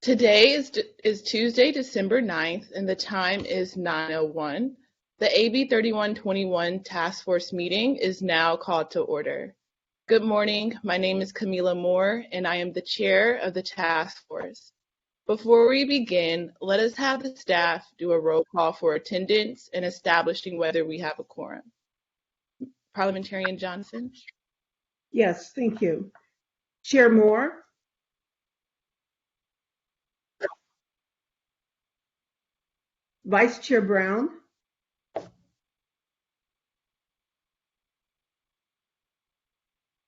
Today is Tuesday, December 9th, and the time is 9:01. The AB 3121 Task Force meeting is now called to order. Good morning. My name is Camila Moore, and I am the chair of the task force. Before we begin, let us have the staff do a roll call for attendance and establishing whether we have a quorum. Parliamentarian Johnson? Yes, thank you. Chair Moore? Vice Chair Brown?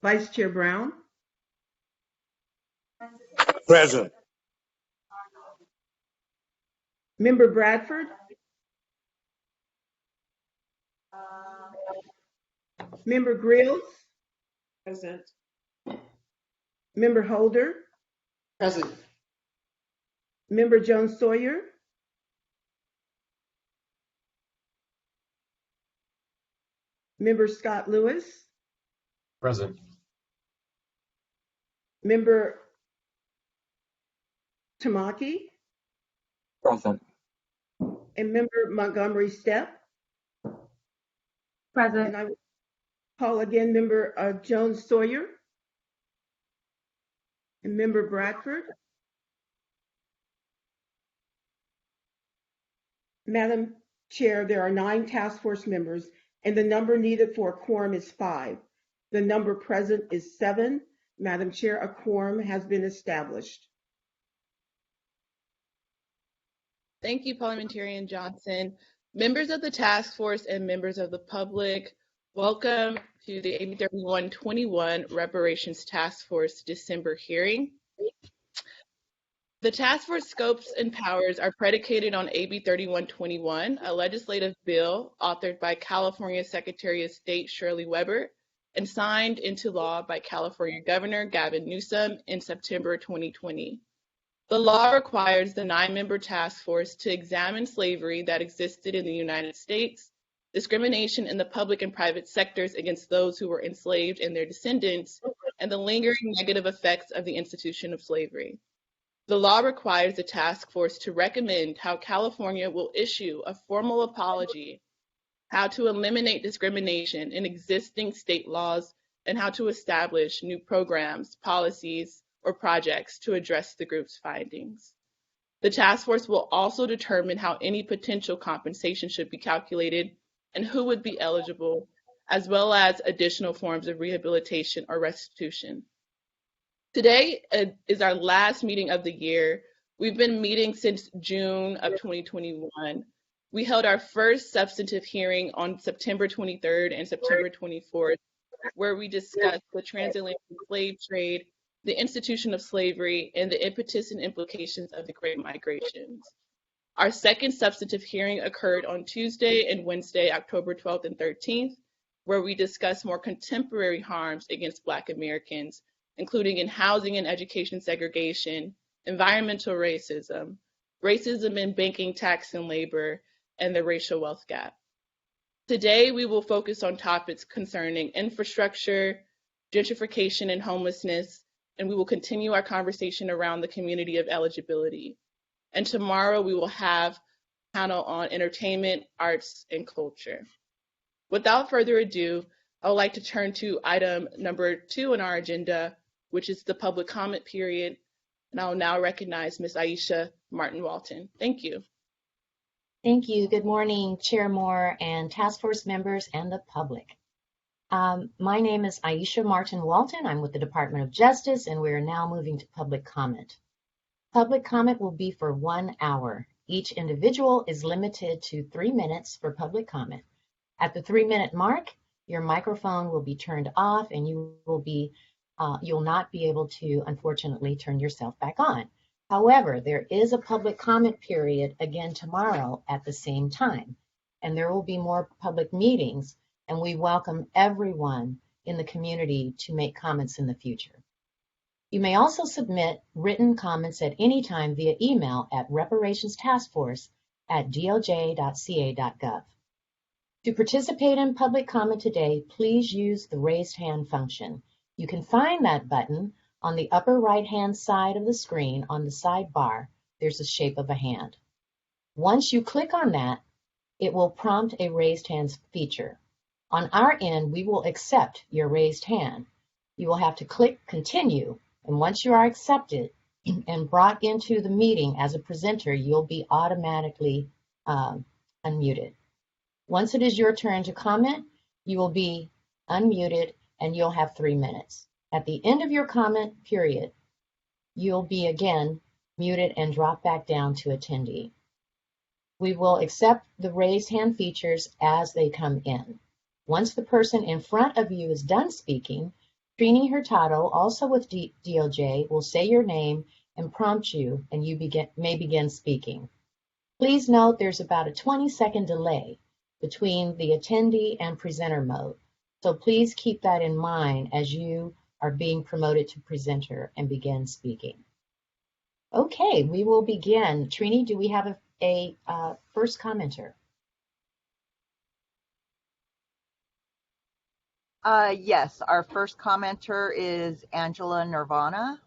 Vice Chair Brown? Present. Member Bradford? Member Grills? Present. Member Holder? Present. Member Jones Sawyer? Member Scott Lewis? Present. Member Tamaki? Present. And Member Montgomery Stepp? Present. And I will call again Member Jones Sawyer? And Member Bradford? Madam Chair, there are 9 task force members, and the number needed for a quorum is 5. The number present is 7. Madam Chair, a quorum has been established. Thank you, Parliamentarian Johnson. Members of the task force and members of the public, welcome to the AB 3121 Reparations Task Force December hearing. The task force scopes and powers are predicated on AB 3121, a legislative bill authored by California Secretary of State Shirley Weber and signed into law by California Governor Gavin Newsom in September 2020. The law requires the 9-member task force to examine slavery that existed in the United States, discrimination in the public and private sectors against those who were enslaved and their descendants, and the lingering negative effects of the institution of slavery. The law requires the task force to recommend how California will issue a formal apology, how to eliminate discrimination in existing state laws, and how to establish new programs, policies, or projects to address the group's findings. The task force will also determine how any potential compensation should be calculated and who would be eligible, as well as additional forms of rehabilitation or restitution. Today is our last meeting of the year. We've been meeting since June of 2021. We held our first substantive hearing on September 23rd and September 24th, where we discussed the transatlantic slave trade, the institution of slavery, and the impetus and implications of the Great Migrations. Our second substantive hearing occurred on Tuesday and Wednesday, October 12th and 13th, where we discussed more contemporary harms against Black Americans, including in housing and education segregation, environmental racism, racism in banking, tax, and labor, and the racial wealth gap. Today, we will focus on topics concerning infrastructure, gentrification, and homelessness, and we will continue our conversation around the community of eligibility. And tomorrow, we will have a panel on entertainment, arts, and culture. Without further ado, I would like to turn to item number 2 on our agenda, which is the public comment period. And I will now recognize Ms. Aisha Martin-Walton. Thank you. Thank you. Good morning, Chair Moore and task force members and the public. My name is Aisha Martin-Walton. I'm with the Department of Justice, and we are now moving to public comment. Public comment will be for 1 hour. Each individual is limited to 3 minutes for public comment. At the 3-minute mark, your microphone will be turned off and you'll not be able to, unfortunately, turn yourself back on. However, there is a public comment period again tomorrow at the same time, and there will be more public meetings, and we welcome everyone in the community to make comments in the future. You may also submit written comments at any time via email at reparationstaskforce@doj.ca.gov. To participate in public comment today, please use the raised hand function. You can find that button On the upper right-hand side of the screen, on the sidebar, there's a shape of a hand. Once you click on that, it will prompt a raised hands feature. On our end, we will accept your raised hand. You will have to click continue, and once you are accepted and brought into the meeting as a presenter, you'll be automatically unmuted. Once it is your turn to comment, you will be unmuted and you'll have 3 minutes. At the end of your comment period, you'll be again muted and drop back down to attendee. We will accept the raised hand features as they come in. Once the person in front of you is done speaking, Trini Hurtado, also with DOJ, will say your name and prompt you, and you may begin speaking. Please note there's about a 20-second delay between the attendee and presenter mode, so please keep that in mind as you are being promoted to presenter and begin speaking. Okay, we will begin. Trini, do we have a first commenter? Yes, our first commenter is Angela Nirvana.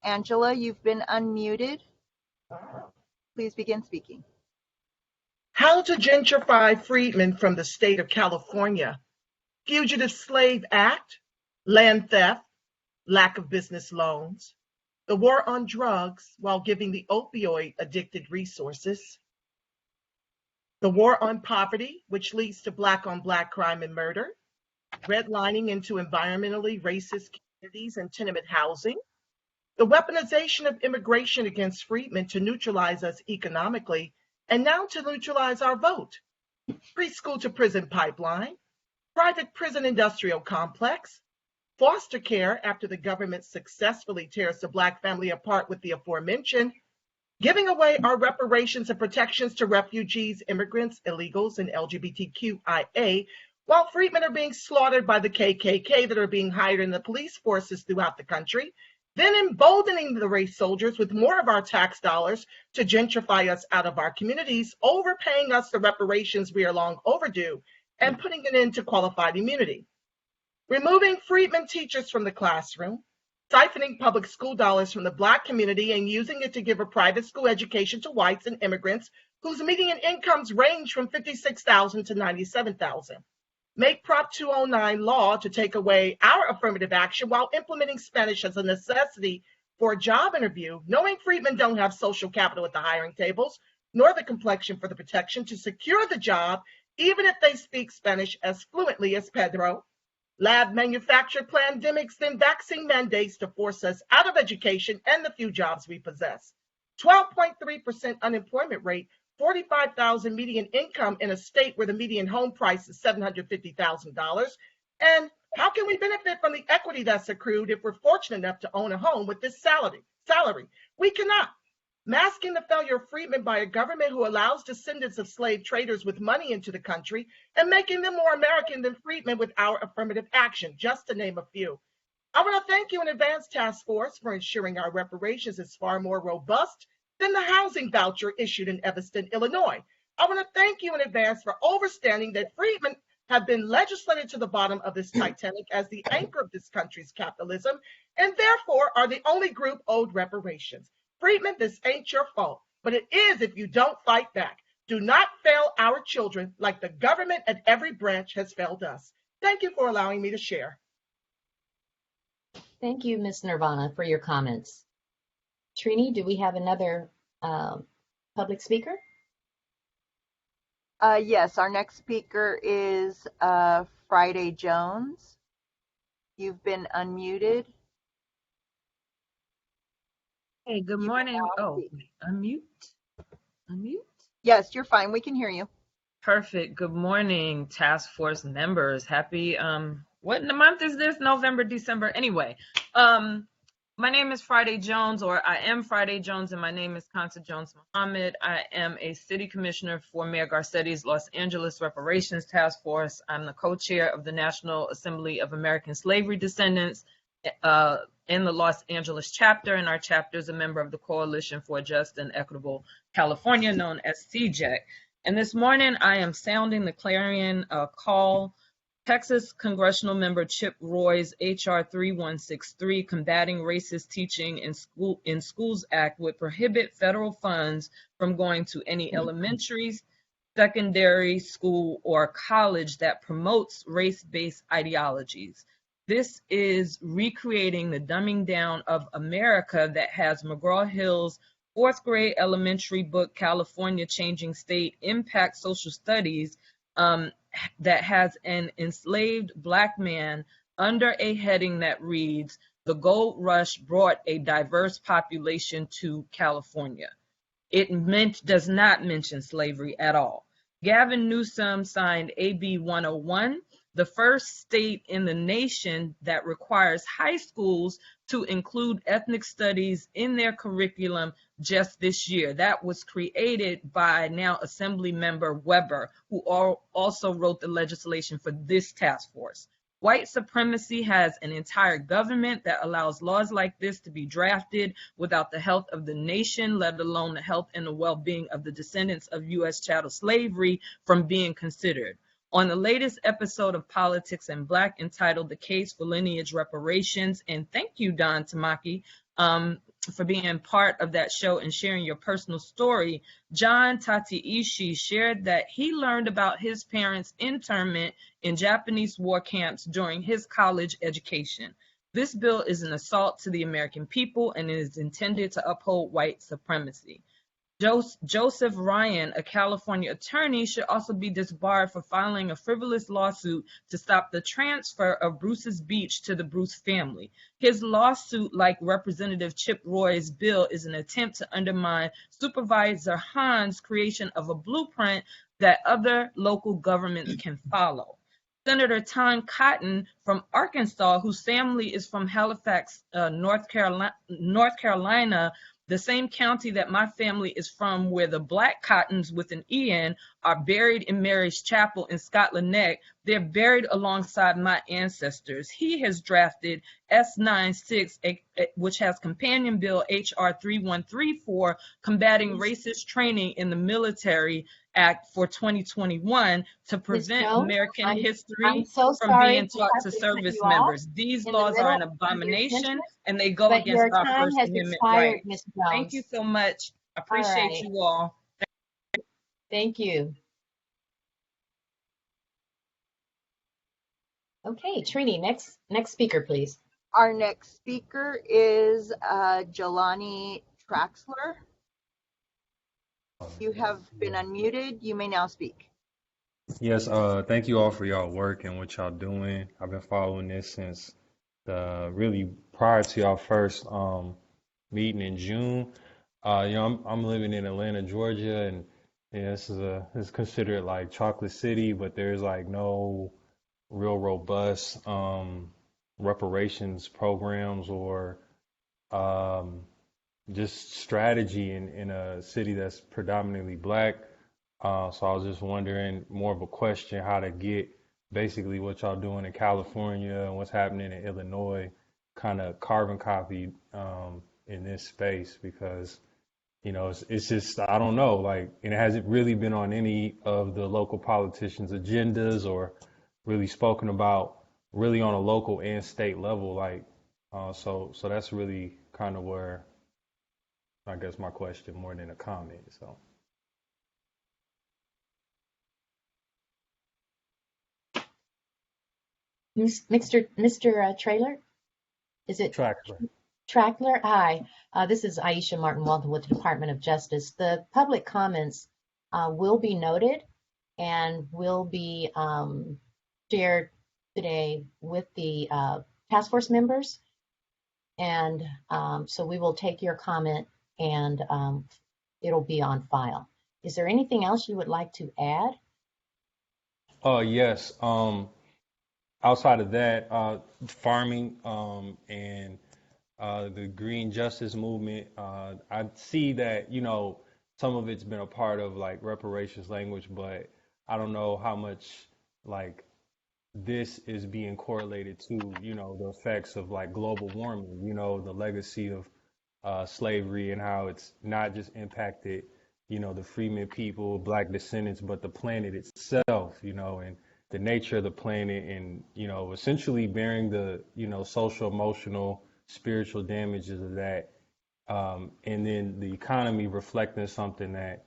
Angela, you've been unmuted. Please begin speaking. How to gentrify freedmen from the state of California. Fugitive Slave Act, land theft, lack of business loans, the war on drugs while giving the opioid addicted resources, the war on poverty, which leads to Black on Black crime and murder, redlining into environmentally racist communities and tenement housing, the weaponization of immigration against freedmen to neutralize us economically, and now to neutralize our vote, preschool to prison pipeline, private prison industrial complex, foster care after the government successfully tears the Black family apart with the aforementioned, giving away our reparations and protections to refugees, immigrants, illegals, and LGBTQIA, while freedmen are being slaughtered by the KKK that are being hired in the police forces throughout the country, then emboldening the race soldiers with more of our tax dollars to gentrify us out of our communities, overpaying us the reparations we are long overdue, and putting an end to qualified immunity. Removing freedmen teachers from the classroom, siphoning public school dollars from the Black community and using it to give a private school education to whites and immigrants whose median incomes range from $56,000 to $97,000. Make Prop 209 law to take away our affirmative action while implementing Spanish as a necessity for a job interview, knowing freedmen don't have social capital at the hiring tables, nor the complexion for the protection to secure the job, even if they speak Spanish as fluently as Pedro. Lab manufactured pandemics, then vaccine mandates to force us out of education and the few jobs we possess. 12.3% unemployment rate, 45,000 median income in a state where the median home price is $750,000. And how can we benefit from the equity that's accrued if we're fortunate enough to own a home with this salary? We cannot. Masking the failure of freedmen by a government who allows descendants of slave traders with money into the country and making them more American than freedmen with our affirmative action, just to name a few. I want to thank you in advance, Task Force, for ensuring our reparations is far more robust than the housing voucher issued in Evanston, Illinois. I want to thank you in advance for understanding that freedmen have been legislated to the bottom of this Titanic as the anchor of this country's capitalism, and therefore are the only group owed reparations. Freedmen, this ain't your fault, but it is if you don't fight back. Do not fail our children like the government at every branch has failed us. Thank you for allowing me to share. Thank you, Ms. Nirvana, for your comments. Trini, do we have another public speaker? Yes, our next speaker is Friday Jones. You've been unmuted. Hey, good morning. Oh, unmute. Yes, you're fine. We can hear you. Perfect. Good morning, task force members. Happy, what in the month is this? November, December. Anyway, my name is Friday Jones, or I am Friday Jones, and my name is Consa Jones Muhammad. I am a city commissioner for Mayor Garcetti's Los Angeles Reparations Task Force. I'm the co-chair of the National Assembly of American Slavery Descendants in the Los Angeles chapter, and our chapter is a member of the Coalition for a Just and Equitable California, known as CJEC. And this morning, I am sounding the clarion call Texas congressional member Chip Roy's H.R. 3163, Combating Racist Teaching in Schools Act, would prohibit federal funds from going to any elementary, secondary school, or college that promotes race-based ideologies. This is recreating the dumbing down of America that has McGraw-Hill's fourth grade elementary book, California Changing State, Impact Social Studies, that has an enslaved Black man under a heading that reads, "The Gold Rush Brought a Diverse Population to California." It does not mention slavery at all. Gavin Newsom signed AB 101, the first state in the nation that requires high schools to include ethnic studies in their curriculum just this year. That was created by now Assembly Member Weber, who also wrote the legislation for this task force. White supremacy has an entire government that allows laws like this to be drafted without the health of the nation, let alone the health and the well-being of the descendants of U.S. chattel slavery from being considered. On the latest episode of Politics and Black, entitled The Case for Lineage Reparations, and thank you, Don Tamaki, for being part of that show and sharing your personal story, John Tatiishi shared that he learned about his parents' internment in Japanese war camps during his college education. This bill is an assault to the American people and is intended to uphold white supremacy. Joseph Ryan, a California attorney, should also be disbarred for filing a frivolous lawsuit to stop the transfer of Bruce's Beach to the Bruce family. His lawsuit, like Representative Chip Roy's bill, is an attempt to undermine Supervisor Hahn's creation of a blueprint that other local governments can follow. Senator Tom Cotton from Arkansas, whose family is from Halifax, North Carolina, the same county that my family is from, where the Black Cottons with an E-N are buried in Mary's Chapel in Scotland Neck. They're buried alongside my ancestors. He has drafted S96, which has companion bill HR 3134, Combating Racist Training in the Military Act for 2021, to prevent American history from being taught to service members. These laws are an abomination and they go against our First Amendment rights. Thank you so much. I appreciate you all. Thank you. Okay, Trini, next speaker, please. Our next speaker is Jelani Traxler. You have been unmuted. You may now speak. Yes, thank you all for y'all work and what y'all doing. I've been following this since really prior to y'all first meeting in June. I'm living in Atlanta, Georgia, and this is considered like Chocolate City, but there's like no real robust reparations programs or just strategy in a city that's predominantly Black. So I was just wondering, more of a question, how to get basically what y'all doing in California and what's happening in Illinois kind of carbon copied in this space, because it's just, I don't know, like, and it hasn't really been on any of the local politicians' agendas or really spoken about really on a local and state level, like, so that's really kind of where I guess my question more than a comment. So Mr. Trailer? Is it Traxler? Traxler? Hi, this is Aisha Martin Walton with the Department of Justice. The public comments will be noted and will be shared today with the task force members. And so we will take your comment and it'll be on file. Is there anything else you would like to add? Yes. Outside of that, farming and the green justice movement, I see that, some of it's been a part of like reparations language, but I don't know how much like this is being correlated to, the effects of like global warming, the legacy of slavery and how it's not just impacted, the freeman people, Black descendants, but the planet itself, and the nature of the planet and, essentially bearing the, social, emotional, spiritual damages of that. And then the economy reflecting something that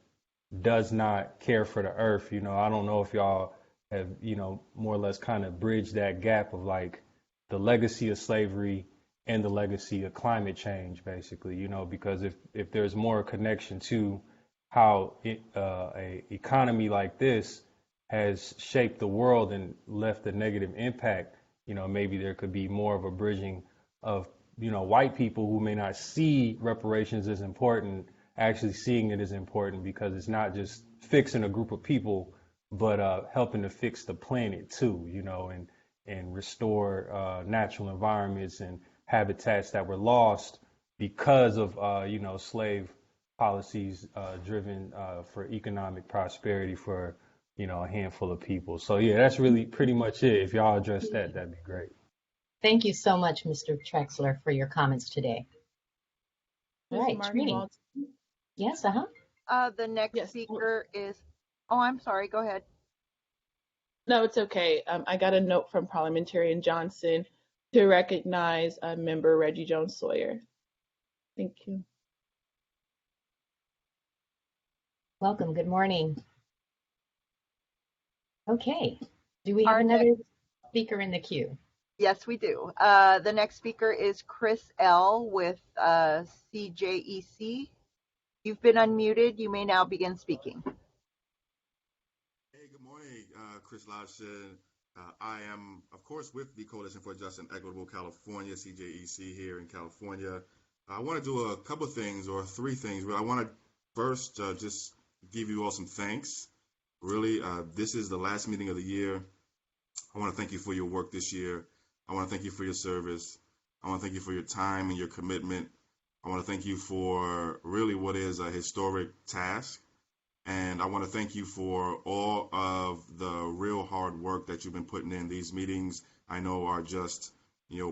does not care for the earth. I don't know if y'all have, more or less kind of bridged that gap of like the legacy of slavery and the legacy of climate change, basically, because if there's more connection to how a economy like this has shaped the world and left a negative impact, maybe there could be more of a bridging of, white people who may not see reparations as important, actually seeing it as important because it's not just fixing a group of people, but helping to fix the planet too, and restore natural environments and habitats that were lost because of, slave policies driven for economic prosperity for, a handful of people. So yeah, that's really pretty much it. If y'all address that, that'd be great. Thank you so much, Mr. Trexler, for your comments today. All right, Martin Trini. Walton. Yes, The next Yes. speaker is, oh, I'm sorry, go ahead. No, it's okay. I got a note from Parliamentarian Johnson to recognize member Reggie Jones Sawyer. Thank you. welcome. Good morning. Okay, do we have Our another speaker in the queue? Yes, we do. The next speaker is Chris L. with CJEC. You've been unmuted. You may now begin speaking. Hey, good morning, Chris Lodson. I am, of course, with the Coalition for Just and Equitable California, CJEC here in California. I want to do a couple of things, or three things. But I want to first just give you all some thanks. Really, this is the last meeting of the year. I want to thank you for your work this year. I want to thank you for your service. I want to thank you for your time and your commitment. I want to thank you for really what is a historic task. And I want to thank you for all of the real hard work that you've been putting in. These meetings, I know, are just,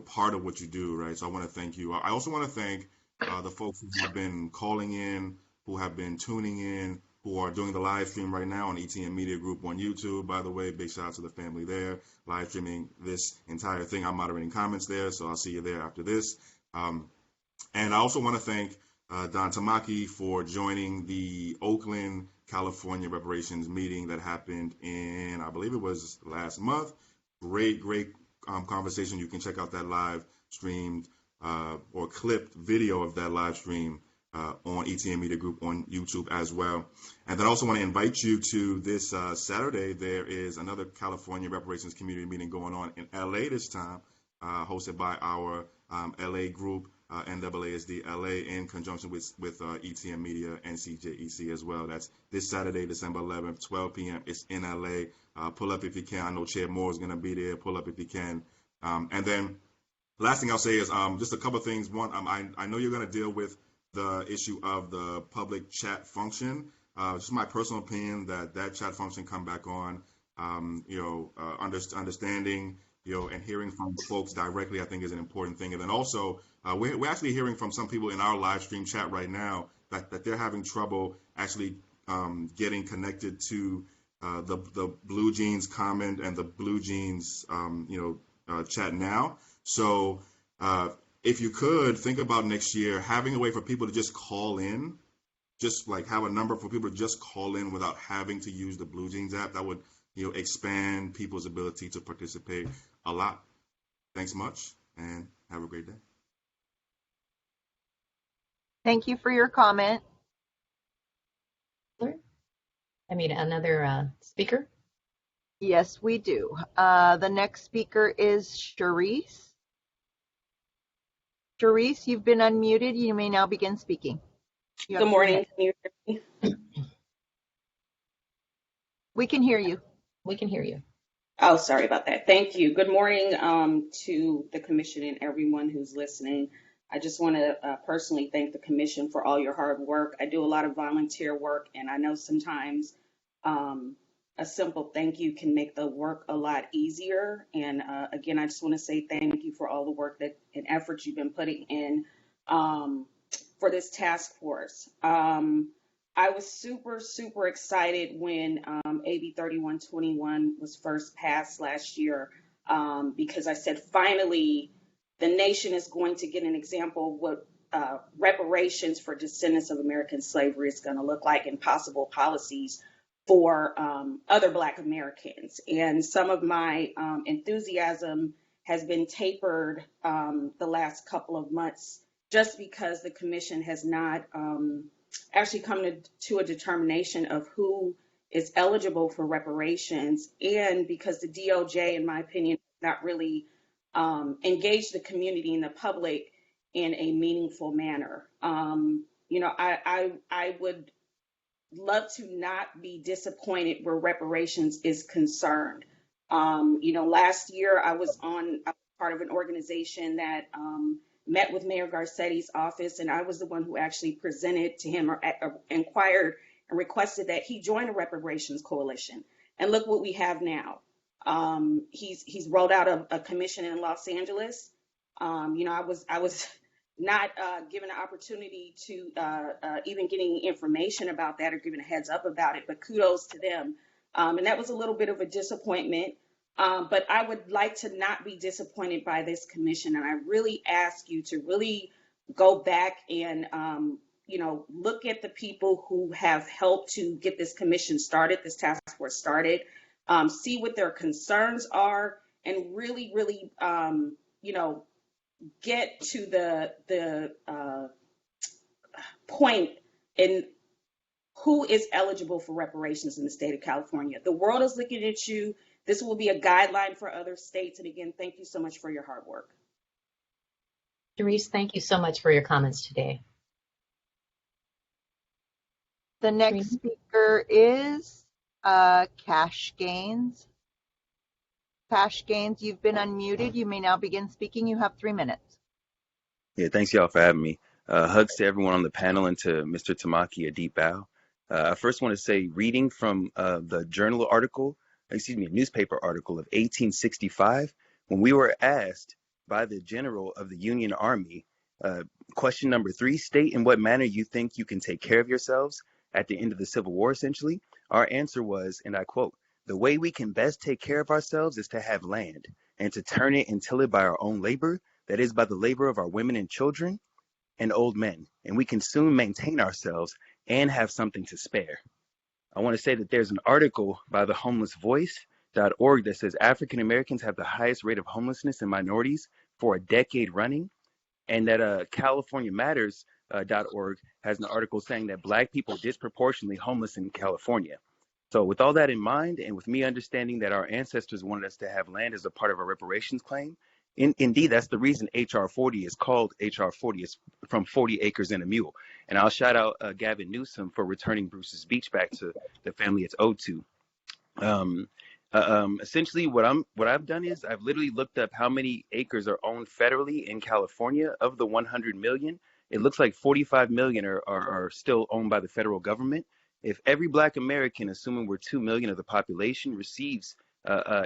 part of what you do, right? So I want to thank you. I also want to thank the folks who have been calling in, who have been tuning in, who are doing the live stream right now on ETM Media Group on YouTube. By the way, big shout out to the family there, live streaming this entire thing. I'm moderating comments there, so I'll see you there after this. And I also want to thank Don Tamaki for joining the Oakland, California reparations meeting that happened in, I believe it was last month. Great conversation. You can check out that live streamed or clipped video of that live stream on ETM Media Group on YouTube as well. And then I also want to invite you to this Saturday. There is another California reparations community meeting going on in LA this time, hosted by our LA group, NAASD LA, in conjunction with ETM Media and CJEC as well. That's this Saturday, December 11th, 12 p.m. It's in LA. Pull up if you can. I know Chair Moore is going to be there. Pull up if you can. And then last thing I'll say is just a couple of things. One, I know you're going to deal with the issue of the public chat function. Just my personal opinion that chat function come back on. Understanding, and hearing from folks directly, I think is an important thing. And then also, we're actually hearing from some people in our live stream chat right now that they're having trouble actually getting connected to the Blue Jeans comment and the Blue Jeans chat now. So if you could think about next year having a way for people to just call in, just like have a number for people to just call in without having to use the Blue Jeans app, that would expand people's ability to participate a lot. Thanks much, and have a great day. Thank you for your comment. Another speaker? Yes, we do. The next speaker is Charisse. Charisse, you've been unmuted. You may now begin speaking. Good morning. Can you hear me? We can hear you. We can hear you. Oh, sorry about that. Thank you. Good morning to the commission and everyone who's listening. I just want to personally thank the commission for all your hard work. I do a lot of volunteer work, and I know sometimes a simple thank you can make the work a lot easier. And again, I just want to say thank you for all the work and efforts you've been putting in for this task force. I was super, super excited when AB 3121 was first passed last year because I said, finally, the nation is going to get an example of what reparations for descendants of American slavery is going to look like and possible policies for other Black Americans. And some of my enthusiasm has been tapered the last couple of months just because the commission has not actually come to a determination of who is eligible for reparations, and because the DOJ, in my opinion, not really engaged the community and the public in a meaningful manner. I would love to not be disappointed where reparations is concerned. Last year I was part of an organization that met with Mayor Garcetti's office, and I was the one who actually presented to him or inquired and requested that he join a reparations coalition. And look what we have now. He's rolled out a commission in Los Angeles. I was not given an opportunity to even get any information about that or given a heads up about it, but kudos to them. And that was a little bit of a disappointment. But I would like to not be disappointed by this commission. And I really ask you to really go back and, look at the people who have helped to get this commission started, this task force started, see what their concerns are, and really, really, get to the point in who is eligible for reparations in the state of California. The world is looking at you. This will be a guideline for other states. And again, thank you so much for your hard work. Therese, thank you so much for your comments today. The next speaker is Cash Gaines. Cash Gaines, you've been unmuted. You may now begin speaking. You have 3 minutes. Yeah, thanks y'all for having me. Hugs to everyone on the panel and to Mr. Tamaki, a deep bow. I first want to say, reading from the newspaper article of 1865, when we were asked by the general of the Union Army, question number 3, state in what manner you think you can take care of yourselves at the end of the Civil War, essentially. Our answer was, and I quote, "The way we can best take care of ourselves is to have land and to turn it and till it by our own labor, that is by the labor of our women and children and old men, and we can soon maintain ourselves and have something to spare." I want to say that there's an article by the homelessvoice.org that says African Americans have the highest rate of homelessness in minorities for a decade running, and that California Matters.org has an article saying that Black people are disproportionately homeless in California. So with all that in mind, and with me understanding that our ancestors wanted us to have land as a part of our reparations claim, indeed, that's the reason HR 40 is called HR 40. It's from 40 acres and a mule. And I'll shout out Gavin Newsom for returning Bruce's Beach back to the family it's owed to. Essentially, what I've done is I've literally looked up how many acres are owned federally in California. Of the 100 million, it looks like 45 million are still owned by the federal government. If every Black American, assuming we're 2 million of the population, receives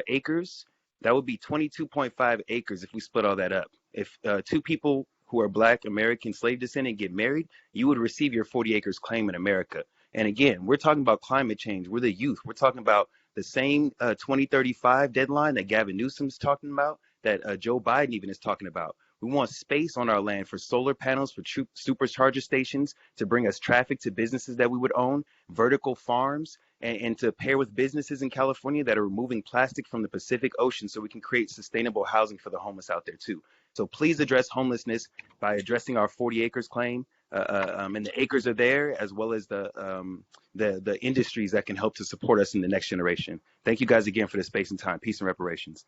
acres, that would be 22.5 acres if we split all that up. If 2 people who are Black American slave descendant get married, you would receive your 40 acres claim in America. And again, we're talking about climate change. We're the youth. We're talking about the same 2035 deadline that Gavin Newsom's talking about, that Joe Biden even is talking about. We want space on our land for solar panels, for supercharger stations, to bring us traffic to businesses that we would own, vertical farms, and to pair with businesses in California that are removing plastic from the Pacific Ocean so we can create sustainable housing for the homeless out there too. So please address homelessness by addressing our 40 acres claim. And the acres are there, as well as the industries that can help to support us in the next generation. Thank you guys again for the space and time. Peace and reparations.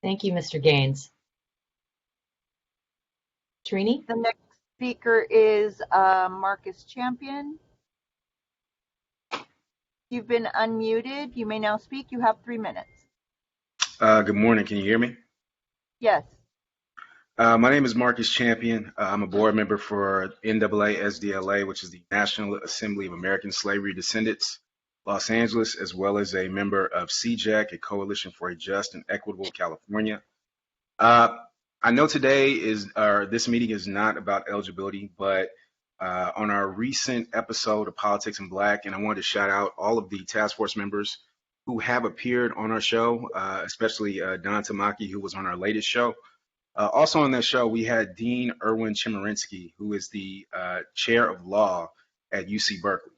Thank you, Mr. Gaines. Trini? The next speaker is Marcus Champion. You've been unmuted. You may now speak. You have 3 minutes. Good morning. Can you hear me? Yes. My name is Marcus Champion. I'm a board member for NAASDLA, which is the National Assembly of American Slavery Descendants, Los Angeles, as well as a member of CJAC, a Coalition for a Just and Equitable California. I know today this meeting is not about eligibility, but on our recent episode of Politics in Black, and I wanted to shout out all of the task force members who have appeared on our show, especially Don Tamaki, who was on our latest show. Also on that show, we had Dean Erwin Chemerinsky, who is the chair of law at UC Berkeley.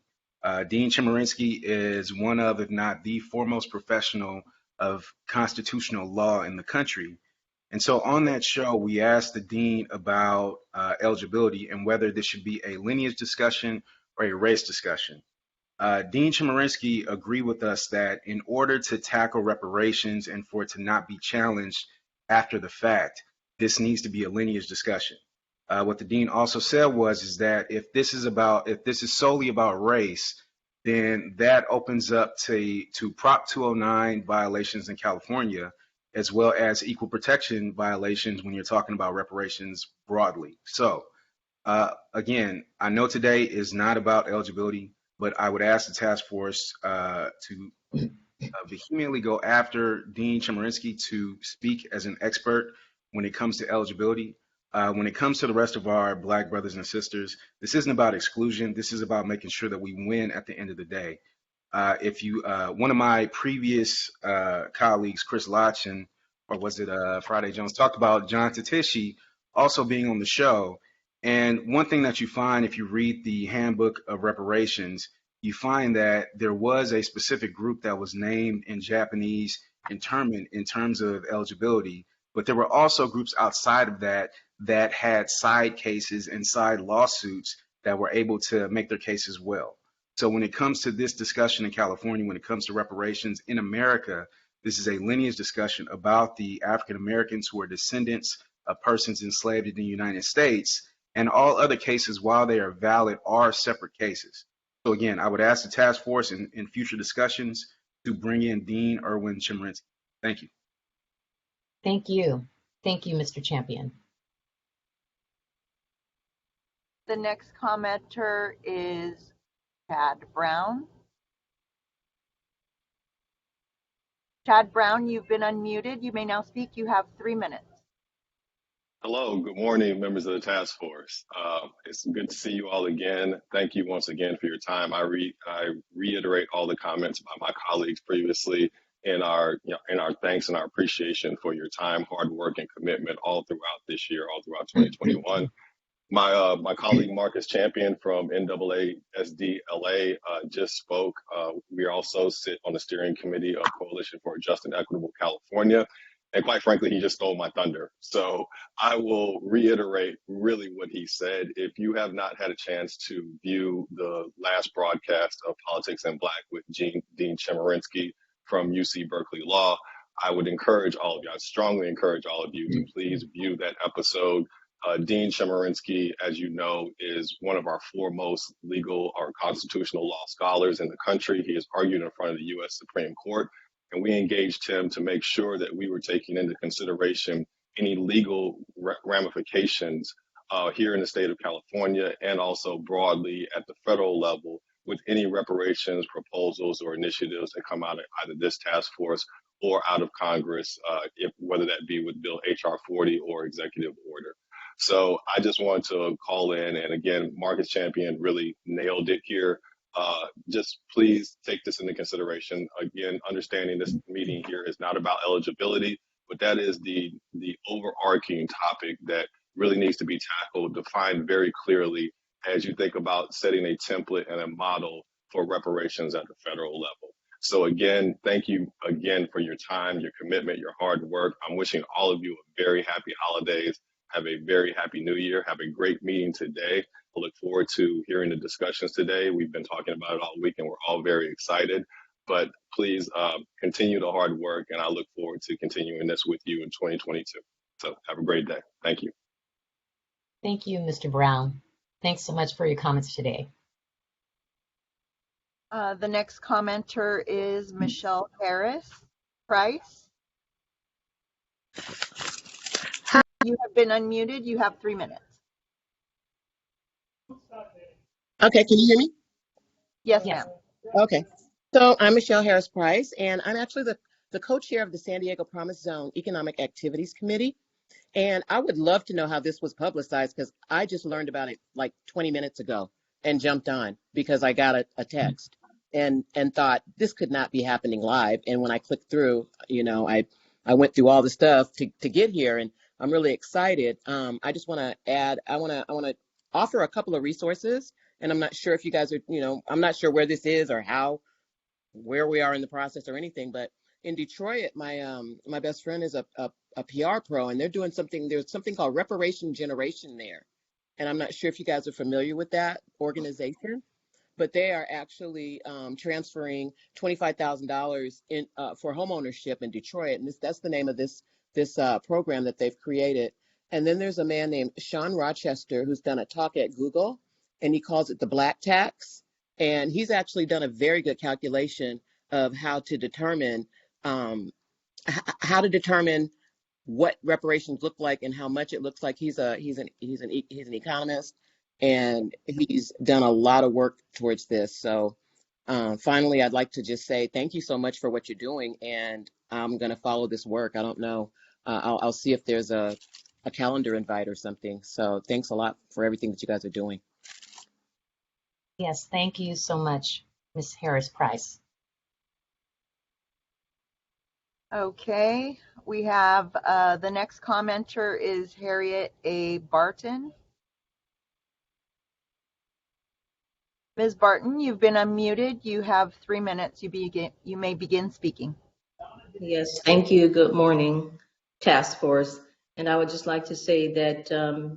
Dean Chemerinsky is one of, if not the foremost professional of constitutional law in the country. And so on that show, we asked the dean about eligibility and whether this should be a lineage discussion or a race discussion. Dean Chemerinsky agreed with us that in order to tackle reparations and for it to not be challenged after the fact, this needs to be a lineage discussion. What the dean also said is that if this is solely about race, then that opens up to Prop 209 violations in California, as well as equal protection violations when you're talking about reparations broadly. So again, I know today is not about eligibility, but I would ask the task force to vehemently go after Dean Chemerinsky to speak as an expert when it comes to eligibility. When it comes to the rest of our Black brothers and sisters, this isn't about exclusion. This is about making sure that we win at the end of the day. One of my previous colleagues, Chris Lotchin, or was it Friday Jones, talked about John Tatishi also being on the show. And one thing that you find if you read the Handbook of Reparations, you find that there was a specific group that was named in Japanese internment in terms of eligibility, but there were also groups outside of that that had side cases and side lawsuits that were able to make their case as well. So when it comes to this discussion in California, when it comes to reparations in America, this is a lineage discussion about the African Americans who are descendants of persons enslaved in the United States, and all other cases, while they are valid, are separate cases. So again, I would ask the task force in future discussions to bring in Dean Erwin Chemerinsky. Thank you. Thank you. Thank you, Mr. Champion. The next commenter is Chad Brown. Chad Brown, you've been unmuted. You may now speak. You have 3 minutes. Hello, good morning, members of the task force. It's good to see you all again. Thank you once again for your time. I reiterate all the comments by my colleagues previously in our thanks and our appreciation for your time, hard work, and commitment all throughout this year, all throughout 2021. My colleague Marcus Champion from NAASD-LA just spoke. We also sit on the steering committee of Coalition for a Just and Equitable California. And quite frankly, he just stole my thunder. So I will reiterate really what he said. If you have not had a chance to view the last broadcast of Politics in Black with Dean Chemerinsky from UC Berkeley Law, I would encourage all of you, I strongly encourage all of you to please view that episode. Dean Chemerinsky, as you know, is one of our foremost legal or constitutional law scholars in the country. He has argued in front of the U.S. Supreme Court, and we engaged him to make sure that we were taking into consideration any legal ramifications here in the state of California and also broadly at the federal level with any reparations proposals or initiatives that come out of either this task force or out of Congress, whether that be with Bill H.R. 40 or executive order. So I just wanted to call in, and again, Marcus Champion really nailed it here. Just please take this into consideration. Again, understanding this meeting here is not about eligibility, but that is the overarching topic that really needs to be tackled, defined very clearly as you think about setting a template and a model for reparations at the federal level. So again, thank you again for your time, your commitment, your hard work. I'm wishing all of you a very happy holidays. Have a very happy new year. Have a great meeting today. I look forward to hearing the discussions today. We've been talking about it all week and we're all very excited. But please continue the hard work, and I look forward to continuing this with you in 2022. So have a great day. Thank you. Thank you, Mr. Brown. Thanks so much for your comments today. The next commenter is Michelle Harris Price. You have been unmuted. You have 3 minutes. Okay, can you hear me? Yes, ma'am. Okay. So I'm Michelle Harris Price, and I'm actually the co-chair of the San Diego Promise Zone Economic Activities Committee. And I would love to know how this was publicized because I just learned about it like 20 minutes ago and jumped on because I got a text and thought this could not be happening live. And when I clicked through, I went through all the stuff to get here, and I'm really excited. I just want to add, I want to offer a couple of resources, and I'm not sure if you guys are, I'm not sure where this is or where we are in the process or anything, but in Detroit, my best friend is a PR pro, and they're doing something. There's something called Reparation Generation there, and I'm not sure if you guys are familiar with that organization, but they are actually transferring $25,000 in for homeownership in Detroit, and that's the name of this program that they've created. And then there's a man named Sean Rochester who's done a talk at Google, and he calls it the Black Tax, and he's actually done a very good calculation of how to determine what reparations look like and how much it looks like. He's an economist, and he's done a lot of work towards this. So finally, I'd like to just say thank you so much for what you're doing, and I'm going to follow this work. I don't know. I'll see if there's a calendar invite or something. So thanks a lot for everything that you guys are doing. Yes, thank you so much, Ms. Harris Price. Okay, we have the next commenter is Harriet A. Barton. Ms. Barton, you've been unmuted. You have 3 minutes. You may begin speaking. Yes, thank you. Good morning, task force. And I would just like to say that,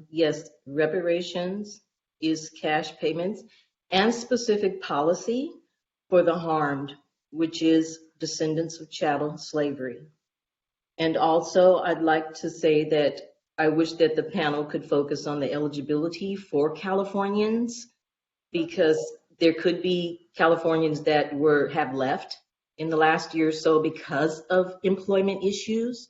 yes, reparations is cash payments and specific policy for the harmed, which is descendants of chattel slavery. And also, I'd like to say that I wish that the panel could focus on the eligibility for Californians, because there could be Californians that have left in the last year or so because of employment issues,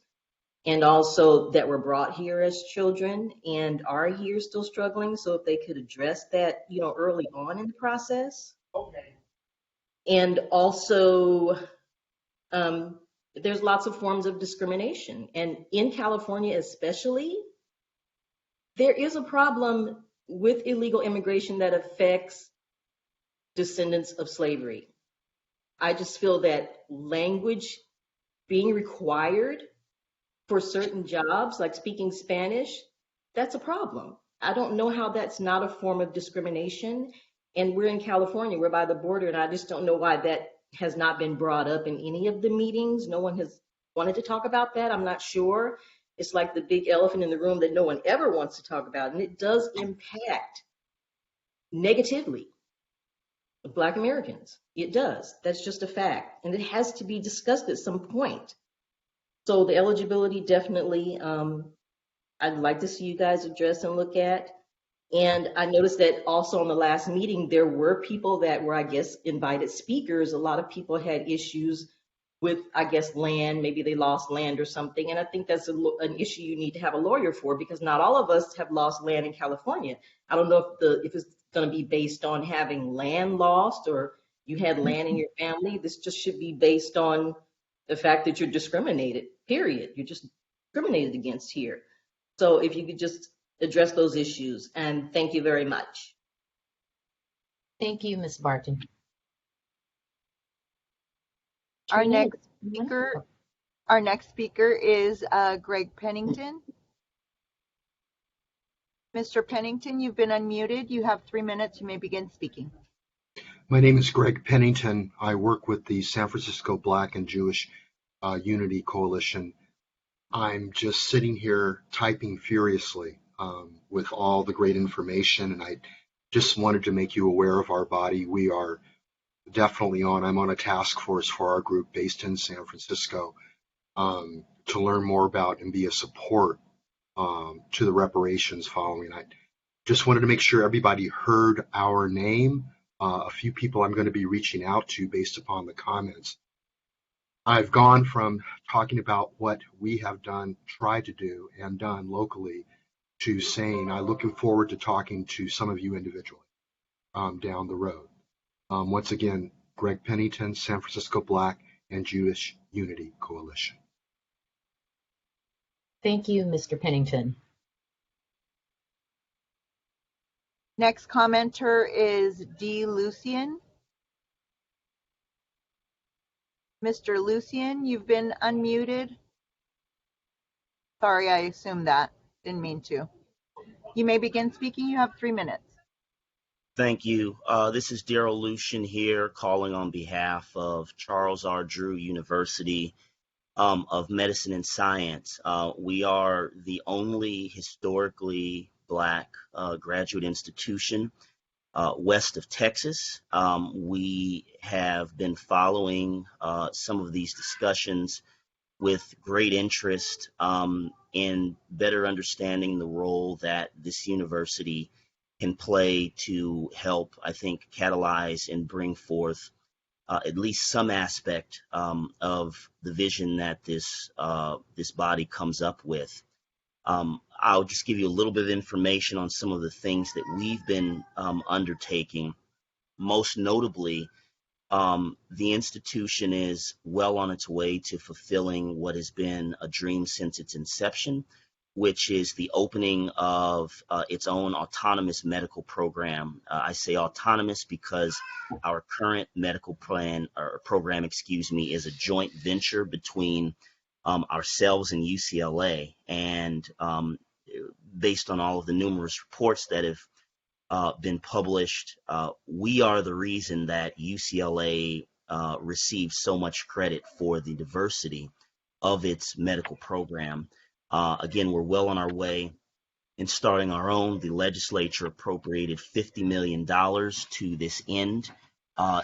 and also that were brought here as children and are here still struggling. So if they could address that, early on in the process. Okay. And also, there's lots of forms of discrimination, and in California especially, there is a problem with illegal immigration that affects descendants of slavery. I just feel that language being required for certain jobs, like speaking Spanish, that's a problem. I don't know how that's not a form of discrimination. And we're in California, we're by the border, and I just don't know why that has not been brought up in any of the meetings. No one has wanted to talk about that. I'm not sure. It's like the big elephant in the room that no one ever wants to talk about. And it does impact negatively Black Americans. It does. That's just a fact. And it has to be discussed at some point. So the eligibility definitely, I'd like to see you guys address and look at. And I noticed that also on the last meeting, there were people that were, I guess, invited speakers. A lot of people had issues with, I guess, land. Maybe they lost land or something. And I think that's an issue you need to have a lawyer for, because not all of us have lost land in California. I don't know if it's going to be based on having land lost or you had land in your family. This just should be based on the fact that you're discriminated, period. You're just discriminated against here. So if you could just address those issues, and thank you very much. Thank you, Ms. Barton. Our next speaker is Greg Pennington. Mr. Pennington, you've been unmuted. You have 3 minutes. You may begin speaking. My name is Greg Pennington. I work with the San Francisco Black and Jewish Unity Coalition. I'm just sitting here typing furiously with all the great information, and I just wanted to make you aware of our body. We are definitely I'm on a task force for our group based in San Francisco to learn more about and be a support to the reparations following. I just wanted to make sure everybody heard our name. A few people I'm going to be reaching out to based upon the comments. I've gone from talking about what we have done, tried to do, and done locally to saying I'm looking forward to talking to some of you individually down the road. Once again, Greg Pennington, San Francisco Black and Jewish Unity Coalition. Thank you, Mr. Pennington. Next commenter is D. Lucian. Mr. Lucian, you've been unmuted. Sorry, I assumed that. Didn't mean to. You may begin speaking. You have 3 minutes. Thank you. This is Daryl Lucian here, calling on behalf of Charles R. Drew University of Medicine and Science. We are the only historically Black graduate institution west of Texas. We have been following some of these discussions with great interest in better understanding the role that this university can play to help, I think, catalyze and bring forth at least some aspect of the vision that this body comes up with. I'll just give you a little bit of information on some of the things that we've been undertaking. Most notably, the institution is well on its way to fulfilling what has been a dream since its inception, which is the opening of its own autonomous medical program. I say autonomous because our current medical program, is a joint venture between ourselves and UCLA. And based on all of the numerous reports that have been published, we are the reason that UCLA receives so much credit for the diversity of its medical program. Again, we're well on our way in starting our own. The legislature appropriated $50 million to this end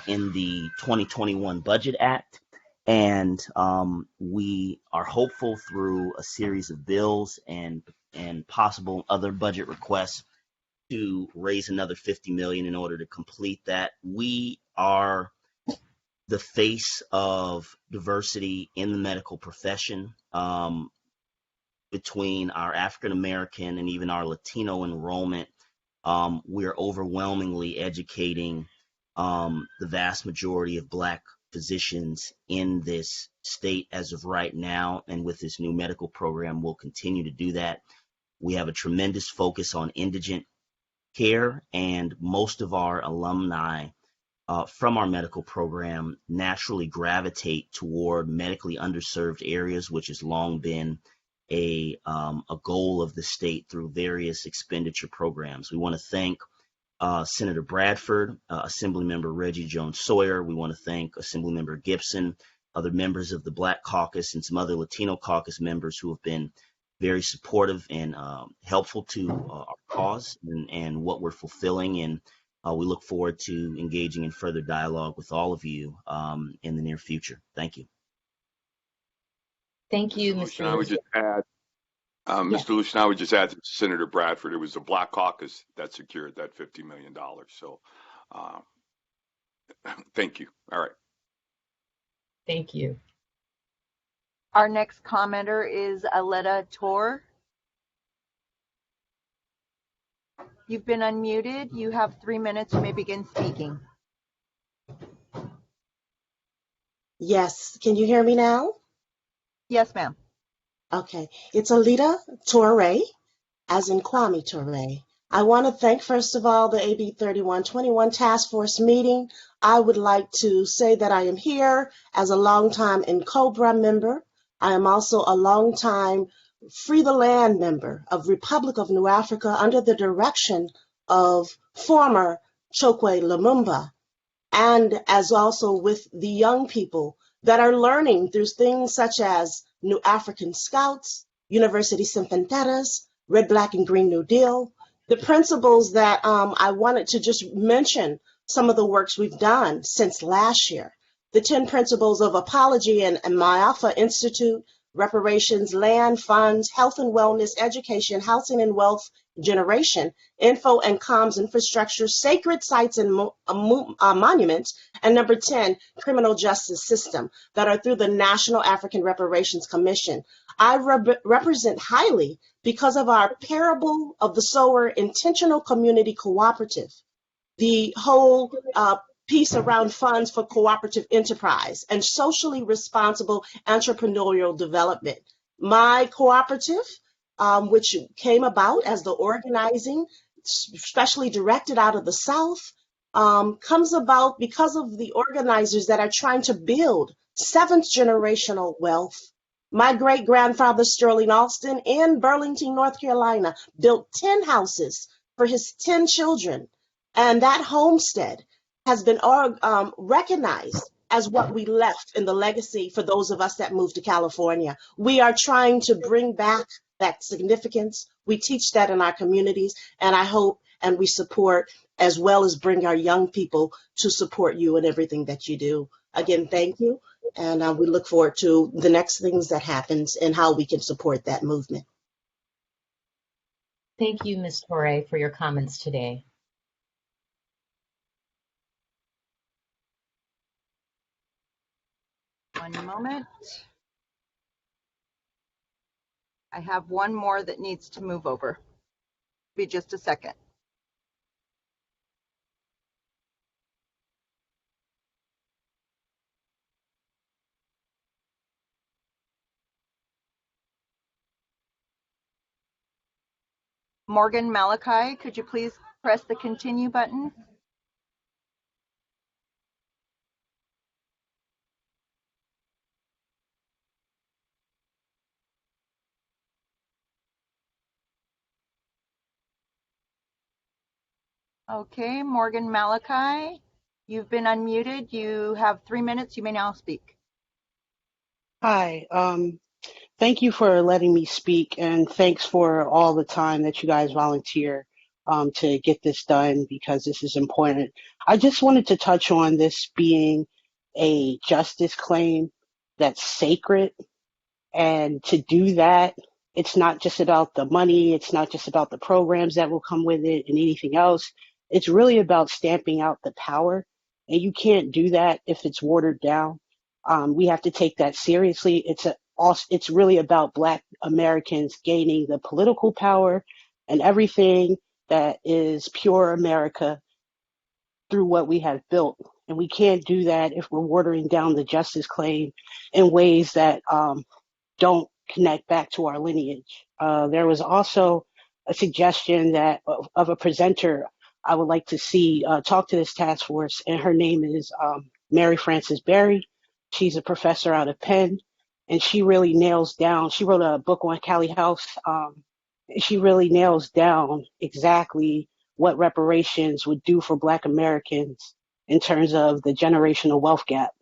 in the 2021 Budget Act. And we are hopeful through a series of bills and possible other budget requests to raise another $50 million in order to complete that. We are the face of diversity in the medical profession. Between our African American and even our Latino enrollment, we're overwhelmingly educating the vast majority of Black physicians in this state as of right now, and with this new medical program, we'll continue to do that. We have a tremendous focus on indigent care, and most of our alumni from our medical program naturally gravitate toward medically underserved areas, which has long been a goal of the state through various expenditure programs. We want to thank Senator Bradford, Assemblymember Reggie Jones-Sawyer. We want to thank Assemblymember Gibson, other members of the Black Caucus, and some other Latino caucus members who have been very supportive and helpful to our cause and what we're fulfilling. And we look forward to engaging in further dialogue with all of you in the near future. Thank you. Thank you, Lucian, Mr. I would just add, Yes. Mr. Lucian, I would just add to Senator Bradford, it was the Black Caucus that secured that $50 million. So thank you. All right. Thank you. Our next commenter is Aletta Tor. You've been unmuted. You have 3 minutes. You may begin speaking. Yes, can you hear me now? Yes, ma'am. Okay, it's Aletta Torre, as in Kwame Ture. I want to thank, first of all, the AB 3121 Task Force meeting. I would like to say that I am here as a longtime NCOBRA member. I am also a longtime Free the Land member of Republic of New Africa under the direction of former Chokwe Lumumba, and as also with the young people that are learning through things such as New African Scouts, University Sin Fronteras, Red, Black, and Green New Deal. The principles that I wanted to just mention some of the works we've done since last year. The 10 principles of apology and Maiafa Institute, reparations, land, funds, health and wellness, education, housing and wealth generation, info and comms infrastructure, sacred sites and monuments, and number 10, criminal justice system that are through the National African Reparations Commission. I represent highly because of our Parable of the Sower Intentional Community Cooperative, the whole piece around funds for cooperative enterprise and socially responsible entrepreneurial development. My cooperative, which came about as the organizing, especially directed out of the South, comes about because of the organizers that are trying to build seventh generational wealth. My great grandfather, Sterling Alston, in Burlington, North Carolina, built 10 houses for his 10 children. And that homestead has been recognized as what we left in the legacy for those of us that moved to California. We are trying to bring back that significance. We teach that in our communities, and I hope and we support, as well as bring our young people to support you in everything that you do. Again, thank you. And we look forward to the next things that happens and how we can support that movement. Thank you, Ms. Torre, for your comments today. One moment. I have one more that needs to move over. Be just a second. Morgan Malachi, could you please press the continue button? Okay, Morgan Malachi, you've been unmuted. You have 3 minutes. You may now speak. Hi, thank you for letting me speak, and thanks for all the time that you guys volunteer to get this done, because this is important. I just wanted to touch on this being a justice claim that's sacred, and to do that, it's not just about the money, it's not just about the programs that will come with it and anything else. It's really about stamping out the power, and you can't do that if it's watered down. We have to take that seriously. It's really about Black Americans gaining the political power and everything that is pure America through what we have built. And we can't do that if we're watering down the justice claim in ways that don't connect back to our lineage. There was also a suggestion that of a presenter I would like to see talk to this task force, and her name is Mary Frances Berry. She's a professor out of Penn, and she really nails down, she wrote a book on Callie House. She really nails down exactly what reparations would do for Black Americans in terms of the generational wealth gap.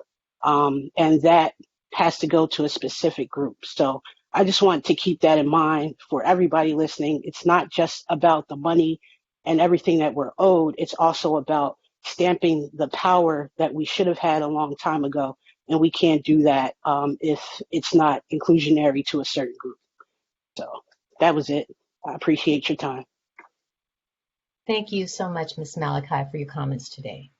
And that has to go to a specific group. So I just want to keep that in mind for everybody listening. It's not just about the money and everything that we're owed. It's also about stamping the power that we should have had a long time ago. And we can't do that if it's not inclusionary to a certain group. So that was it. I appreciate your time. Thank you so much, Ms. Malachi, for your comments today.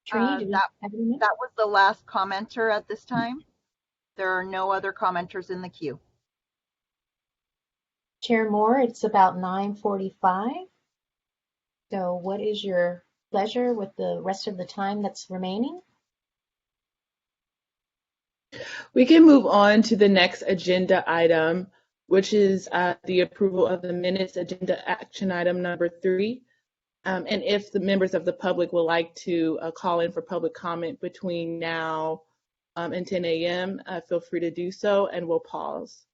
Trini, that was the last commenter at this time. There are no other commenters in the queue. Chair Moore, it's about 9:45. So what is your pleasure with the rest of the time that's remaining? We can move on to the next agenda item, which is the approval of the minutes, agenda action item number 3. And if the members of the public would like to call in for public comment between now and 10 a.m., feel free to do so, and we'll pause.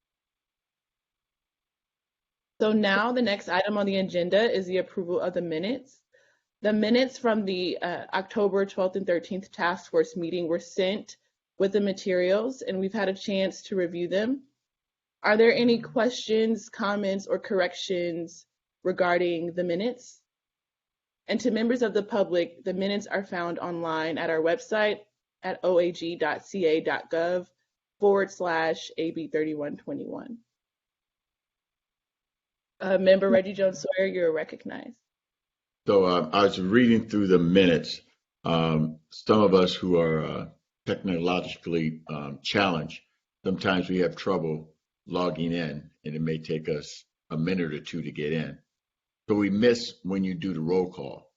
So now the next item on the agenda is the approval of the minutes. The minutes from the October 12th and 13th task force meeting were sent with the materials, and we've had a chance to review them. Are there any questions, comments, or corrections regarding the minutes? And to members of the public, the minutes are found online at our website at oag.ca.gov/AB3121. Member Reggie Jones-Sawyer, you're recognized. So I was reading through the minutes. Some of us who are technologically challenged, sometimes we have trouble logging in, and it may take us a minute or two to get in. So we miss when you do the roll call.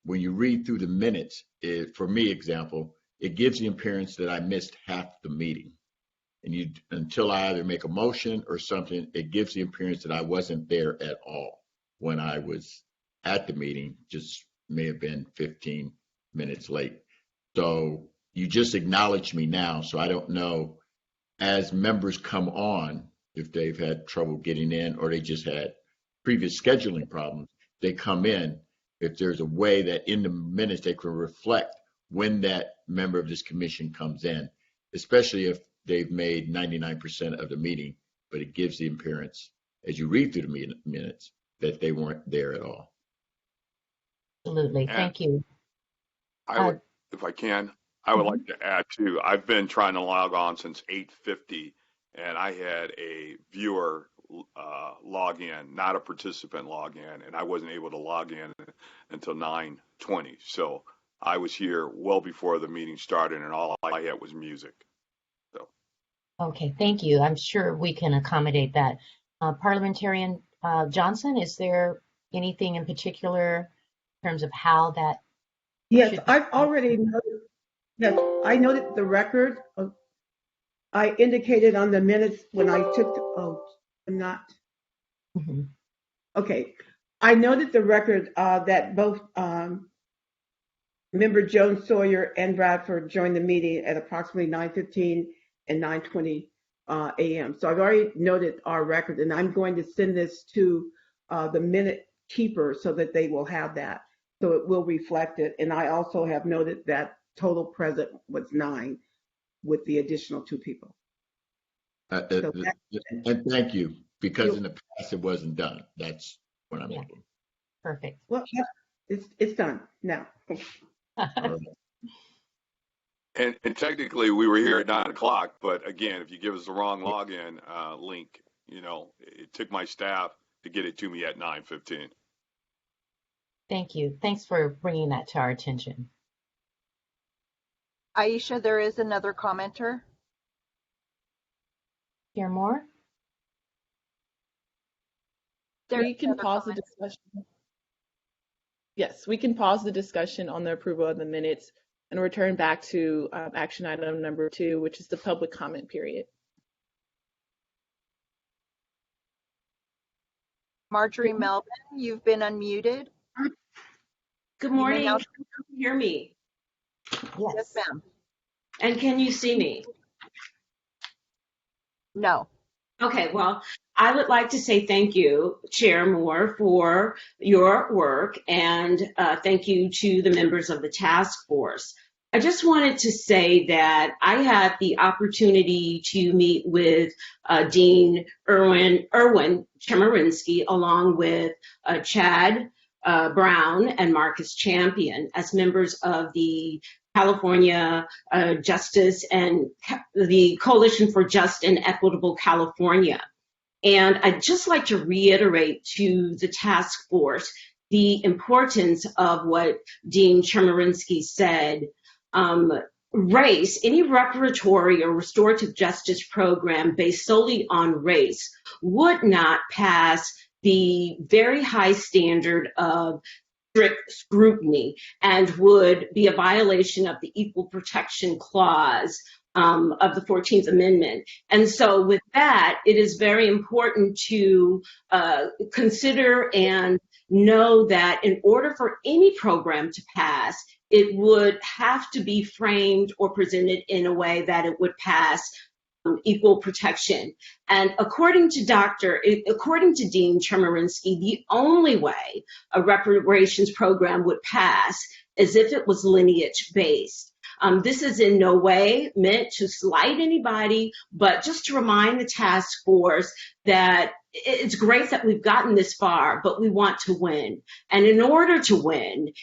When you read through the minutes, for me, example, it gives the appearance that I missed half the meeting. And you, until I either make a motion or something, it gives the appearance that I wasn't there at all when I was at the meeting, just may have been 15 minutes late. So you just acknowledged me now, so I don't know, as members come on, if they've had trouble getting in or they just had previous scheduling problems, they come in, if there's a way that in the minutes they can reflect when that member of this commission comes in, especially if they've made 99% of the meeting, but it gives the appearance, as you read through the minutes, that they weren't there at all. Absolutely. And Thank you. I would, if I can, I would like to add too. I've been trying to log on since 8:50, and I had a viewer log in, not a participant log in, and I wasn't able to log in until 9:20. So I was here well before the meeting started, and all I had was music. So Okay, thank you. I'm sure we can accommodate that. Parliamentarian Johnson, is there anything in particular in terms of how that Yes, should I've already noted, yes, I noted the record. I indicated on the minutes when I took, I'm not, Mhm. okay. I noted the record that both Member Jones Sawyer and Bradford joined the meeting at approximately 9:15 and 9:20 a.m. So I've already noted our record, and I'm going to send this to the minute keeper so that they will have that. So it will reflect it. And I also have noted that total present was 9 with the additional 2 people. So And thank you, because in the past it wasn't done. That's what I'm making. Perfect. Well, it's done now. And technically we were here at 9 o'clock, but again, if you give us the wrong login link, you know, it took my staff to get it to me at 9:15. Thank you. Thanks for bringing that to our attention. Aisha, there is another commenter. Hear more? We can pause the discussion. Yes, we can pause the discussion on the approval of the minutes and return back to action item number 2, which is the public comment period. Marjorie Melvin, you've been unmuted. Good morning. now- Can you hear me? Yes, ma'am. And can you see me? No. Okay, well, I would like to say thank you, Chair Moore, for your work, and thank you to the members of the task force. I just wanted to say that I had the opportunity to meet with Dean Erwin Chemerinsky, along with Chad Brown and Marcus Champion, as members of the California Justice and the Coalition for Just and Equitable California. And I'd just like to reiterate to the task force the importance of what Dean Chemerinsky said. Race, any reparatory or restorative justice program based solely on race would not pass the very high standard of strict scrutiny and would be a violation of the Equal Protection Clause of the 14th Amendment. And so with that, it is very important to consider and know that in order for any program to pass, it would have to be framed or presented in a way that it would pass equal protection. And according to Dean Chemerinsky, the only way a reparations program would pass is if it was lineage based. This is in no way meant to slight anybody, but just to remind the task force that it's great that we've gotten this far, but we want to win. And in order to win,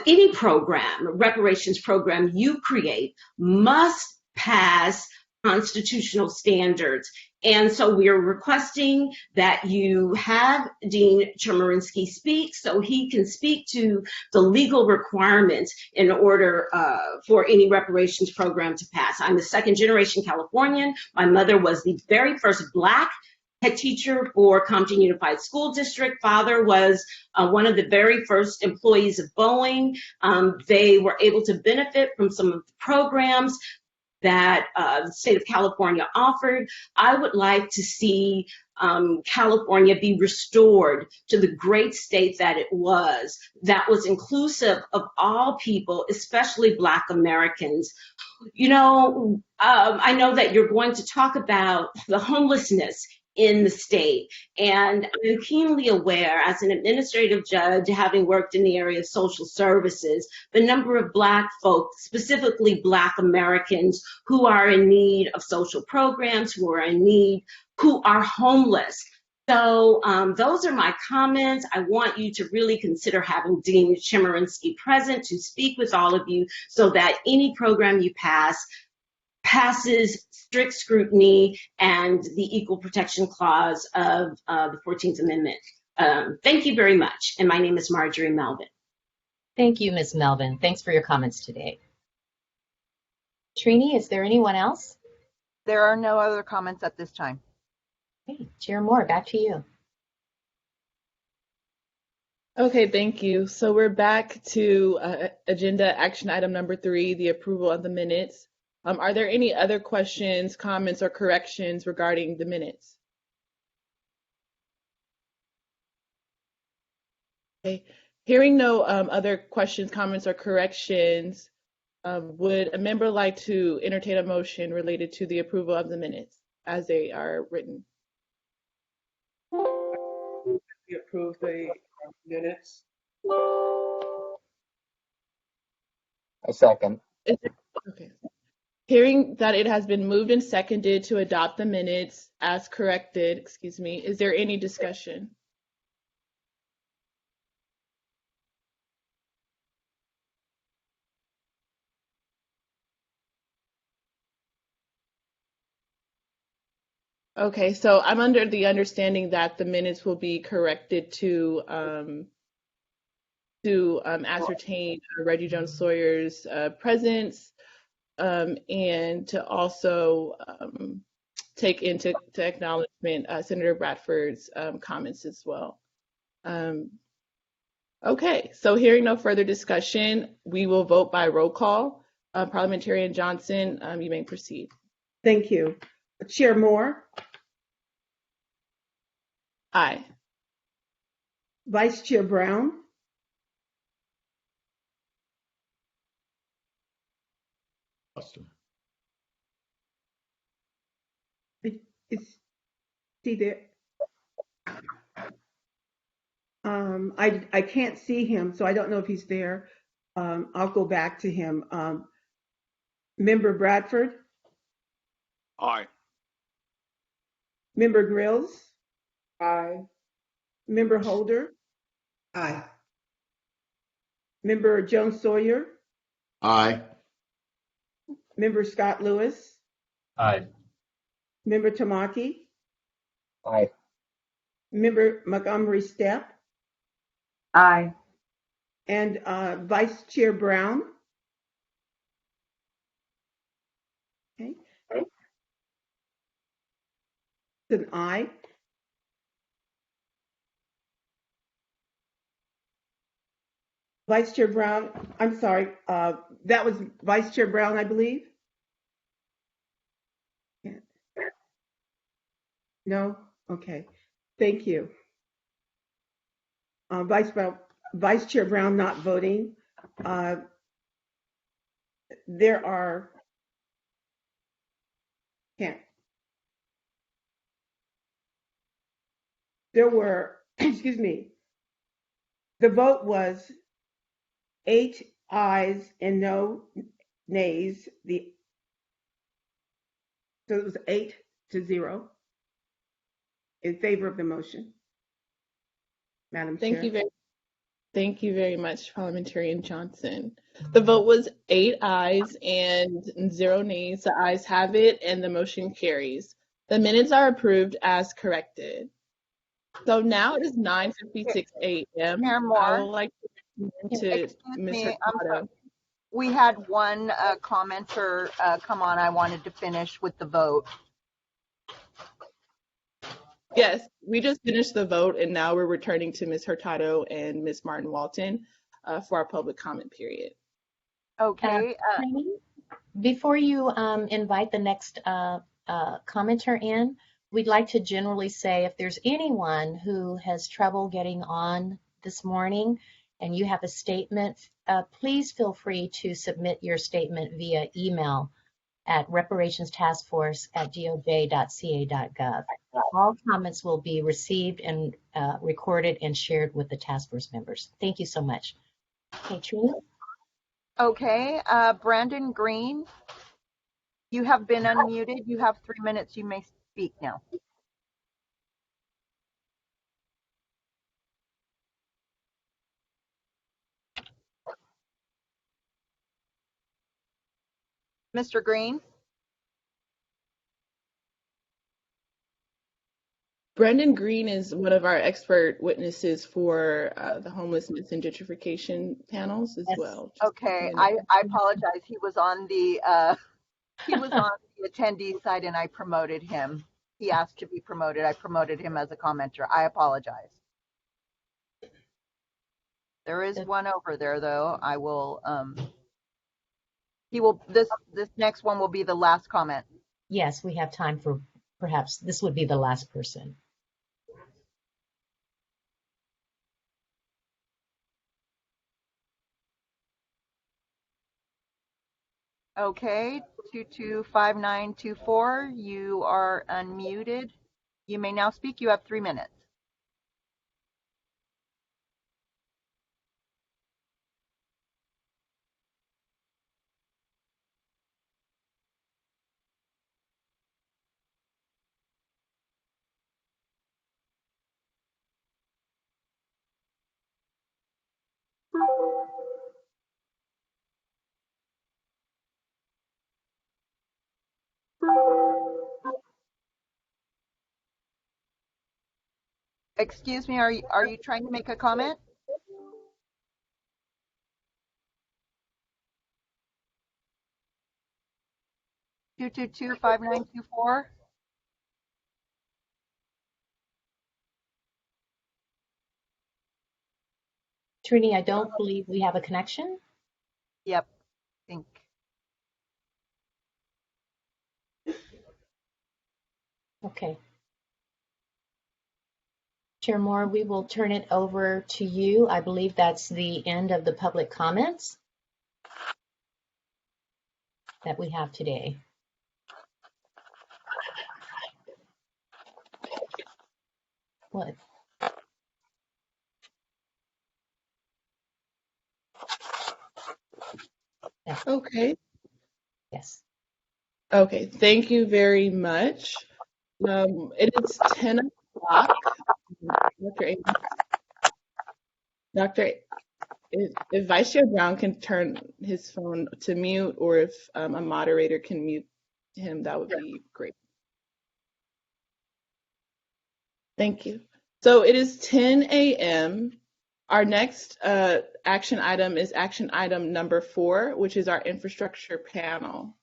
any program, reparations program you create must pass constitutional standards. And so we are requesting that you have Dean Chemerinsky speak so he can speak to the legal requirements in order for any reparations program to pass. I'm a second-generation Californian. My mother was the very first Black head teacher for Compton Unified School District. Father was one of the very first employees of Boeing. They were able to benefit from some of the programs that the state of California offered. I would like to see California be restored to the great state that it was, that was inclusive of all people, especially Black Americans. You know, I know that you're going to talk about the homelessness in the state, and I'm keenly aware as an administrative judge, having worked in the area of social services, the number of Black folks, specifically Black Americans, who are in need of social programs, who are homeless. So those are my comments. I want you to really consider having Dean Chemerinsky present to speak with all of you so that any program you passes strict scrutiny and the Equal Protection Clause of the 14th Amendment. Thank you very much. And my name is Marjorie Melvin. Thank you, Ms. Melvin. Thanks for your comments today. Trini, is there anyone else? There are no other comments at this time. Okay, Chair Moore, back to you. Okay, thank you. So we're back to agenda action item number 3, the approval of the minutes. Are there any other questions, comments, or corrections regarding the minutes? Okay. Hearing no other questions, comments, or corrections, would a member like to entertain a motion related to the approval of the minutes as they are written? We approve the minutes. I second. Okay. Hearing that it has been moved and seconded to adopt the minutes as corrected, is there any discussion? Okay, so I'm under the understanding that the minutes will be corrected to ascertain Reggie Jones Sawyer's presence, and to also take into acknowledgement Senator Bradford's comments as well. Okay, so hearing no further discussion, we will vote by roll call. Parliamentarian Johnson, you may proceed. Thank you. Chair Moore? Aye. Vice Chair Brown? Is he there? I can't see him, so I don't know if he's there. I'll go back to him. Member Bradford? Aye. Member Grills? Aye. Member Holder? Aye. Member Jones Sawyer? Aye. Member Scott Lewis? Aye. Member Tamaki? Aye. Member Montgomery Steppe? Aye. And Vice Chair Brown? Okay. It's an aye. Vice Chair Brown, I'm sorry, that was Vice Chair Brown, I believe? No? Okay. Thank you. Vice Chair Brown not voting. There were, excuse me, the vote was 8 ayes and no nays. So it was 8-0 in favor of the motion. Madam Chair. Thank you very much, Parliamentarian Johnson. The vote was 8 ayes and 0 nays. The ayes have it and the motion carries. The minutes are approved as corrected. So now it is 9:56 a.m. Chair Moore. I would like to Excuse Ms. me, Hurtado. we had one commenter come on. I wanted to finish with the vote. Yes, we just finished the vote and now we're returning to Ms. Hurtado and Ms. Martin Walton for our public comment period. Okay. Before you invite the next commenter in, we'd like to generally say if there's anyone who has trouble getting on this morning and you have a statement, please feel free to submit your statement via email at reparationstaskforce@doj.ca.gov. All comments will be received and recorded and shared with the task force members. Thank you so much. Okay, Trini? Okay, Brandon Green, you have been unmuted. You have 3 minutes. You may speak now. Mr. Green? Brendan Green is one of our expert witnesses for the homelessness and gentrification panels as well. Okay, I apologize. He was on the attendee side and I promoted him. He asked to be promoted. I promoted him as a commenter. I apologize. There is one over there though. I will this next one will be the last comment. Yes, we have time for perhaps this would be the last person. Okay, 225924, you are unmuted. You may now speak. You have 3 minutes. Excuse me, are you trying to make a comment? Two two two 5924. Trini, I don't believe we have a connection. Yep, I think. Okay. Chair Moore, we will turn it over to you. I believe that's the end of the public comments that we have today. What? Okay. Yes. Okay, thank you very much. It is 10 o'clock. If Vice Chair Brown can turn his phone to mute, or if a moderator can mute him, that would be great. Thank you. So it is 10 a.m. Our next action item is action item number 4, which is our infrastructure panel.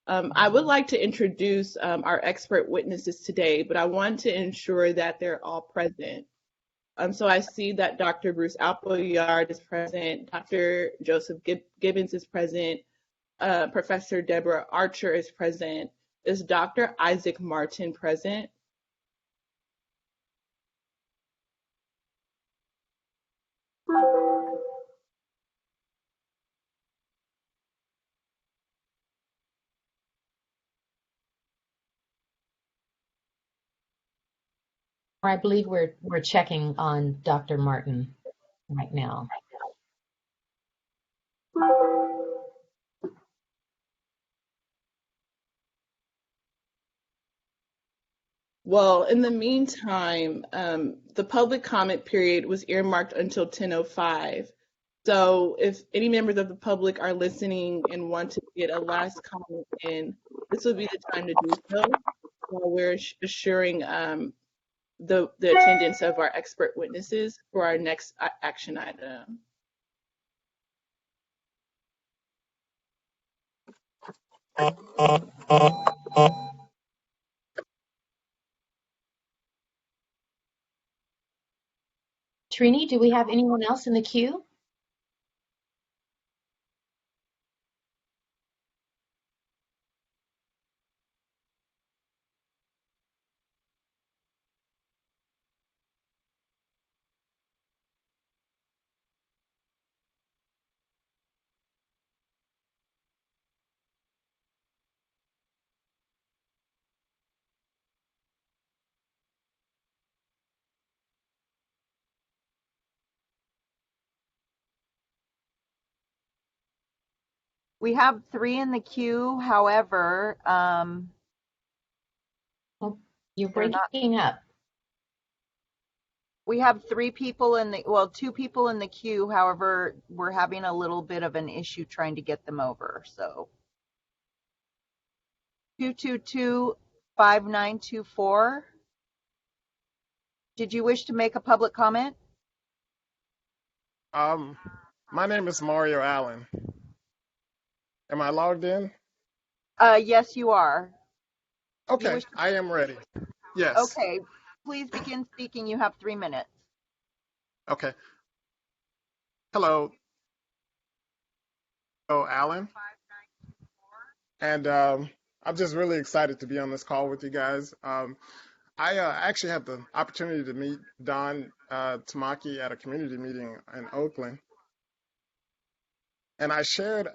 I would like to introduce our expert witnesses today, but I want to ensure that they're all present. So I see that Dr. Bruce Appleyard is present, Dr. Joseph Gibbons is present, Professor Deborah Archer is present. Is Dr. Isaac Martin present? I believe we're checking on Dr. Martin right now. Well, in the meantime, the public comment period was earmarked until 10:05. So if any members of the public are listening and want to get a last comment in, this would be the time to do so while we're assuring the attendance of our expert witnesses for our next action item. Trini, do we have anyone else in the queue? We have 3 in the queue. However, Oh, you're they're not. breaking up. We have 3 people in the, well, 2 people in the queue. However, we're having a little bit of an issue trying to get them over. So 222-5924. Did you wish to make a public comment? My name is Mario Allen. Am I logged in? Yes, you are. Okay, I am ready. Yes. Okay, please begin speaking. You have 3 minutes. Okay. Hello. Hello, Allen. And I'm just really excited to be on this call with you guys. I actually had the opportunity to meet Don Tamaki at a community meeting in Oakland. And I shared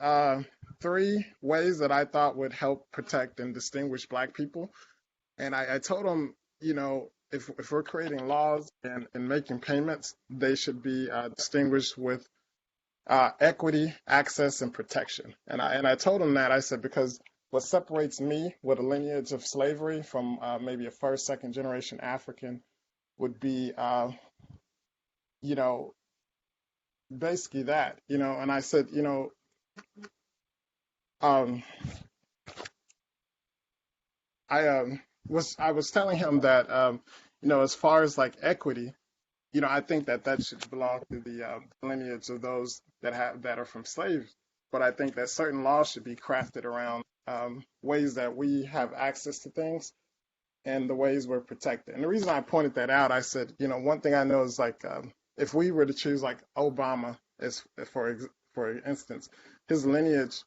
3 ways that I thought would help protect and distinguish Black people. And I told him, you know, if we're creating laws and making payments, they should be distinguished with equity, access, and protection. And I told him that. I said, because what separates me with a lineage of slavery from maybe a first, second generation African would be, you know, basically that, you know. And I said, you know, I was telling him that, you know, as far as like equity, you know, I think that should belong to the lineage of those that are from slaves. But I think that certain laws should be crafted around ways that we have access to things and the ways we're protected. And the reason I pointed that out, I said, you know, one thing I know is like if we were to choose like Obama as for instance, his lineage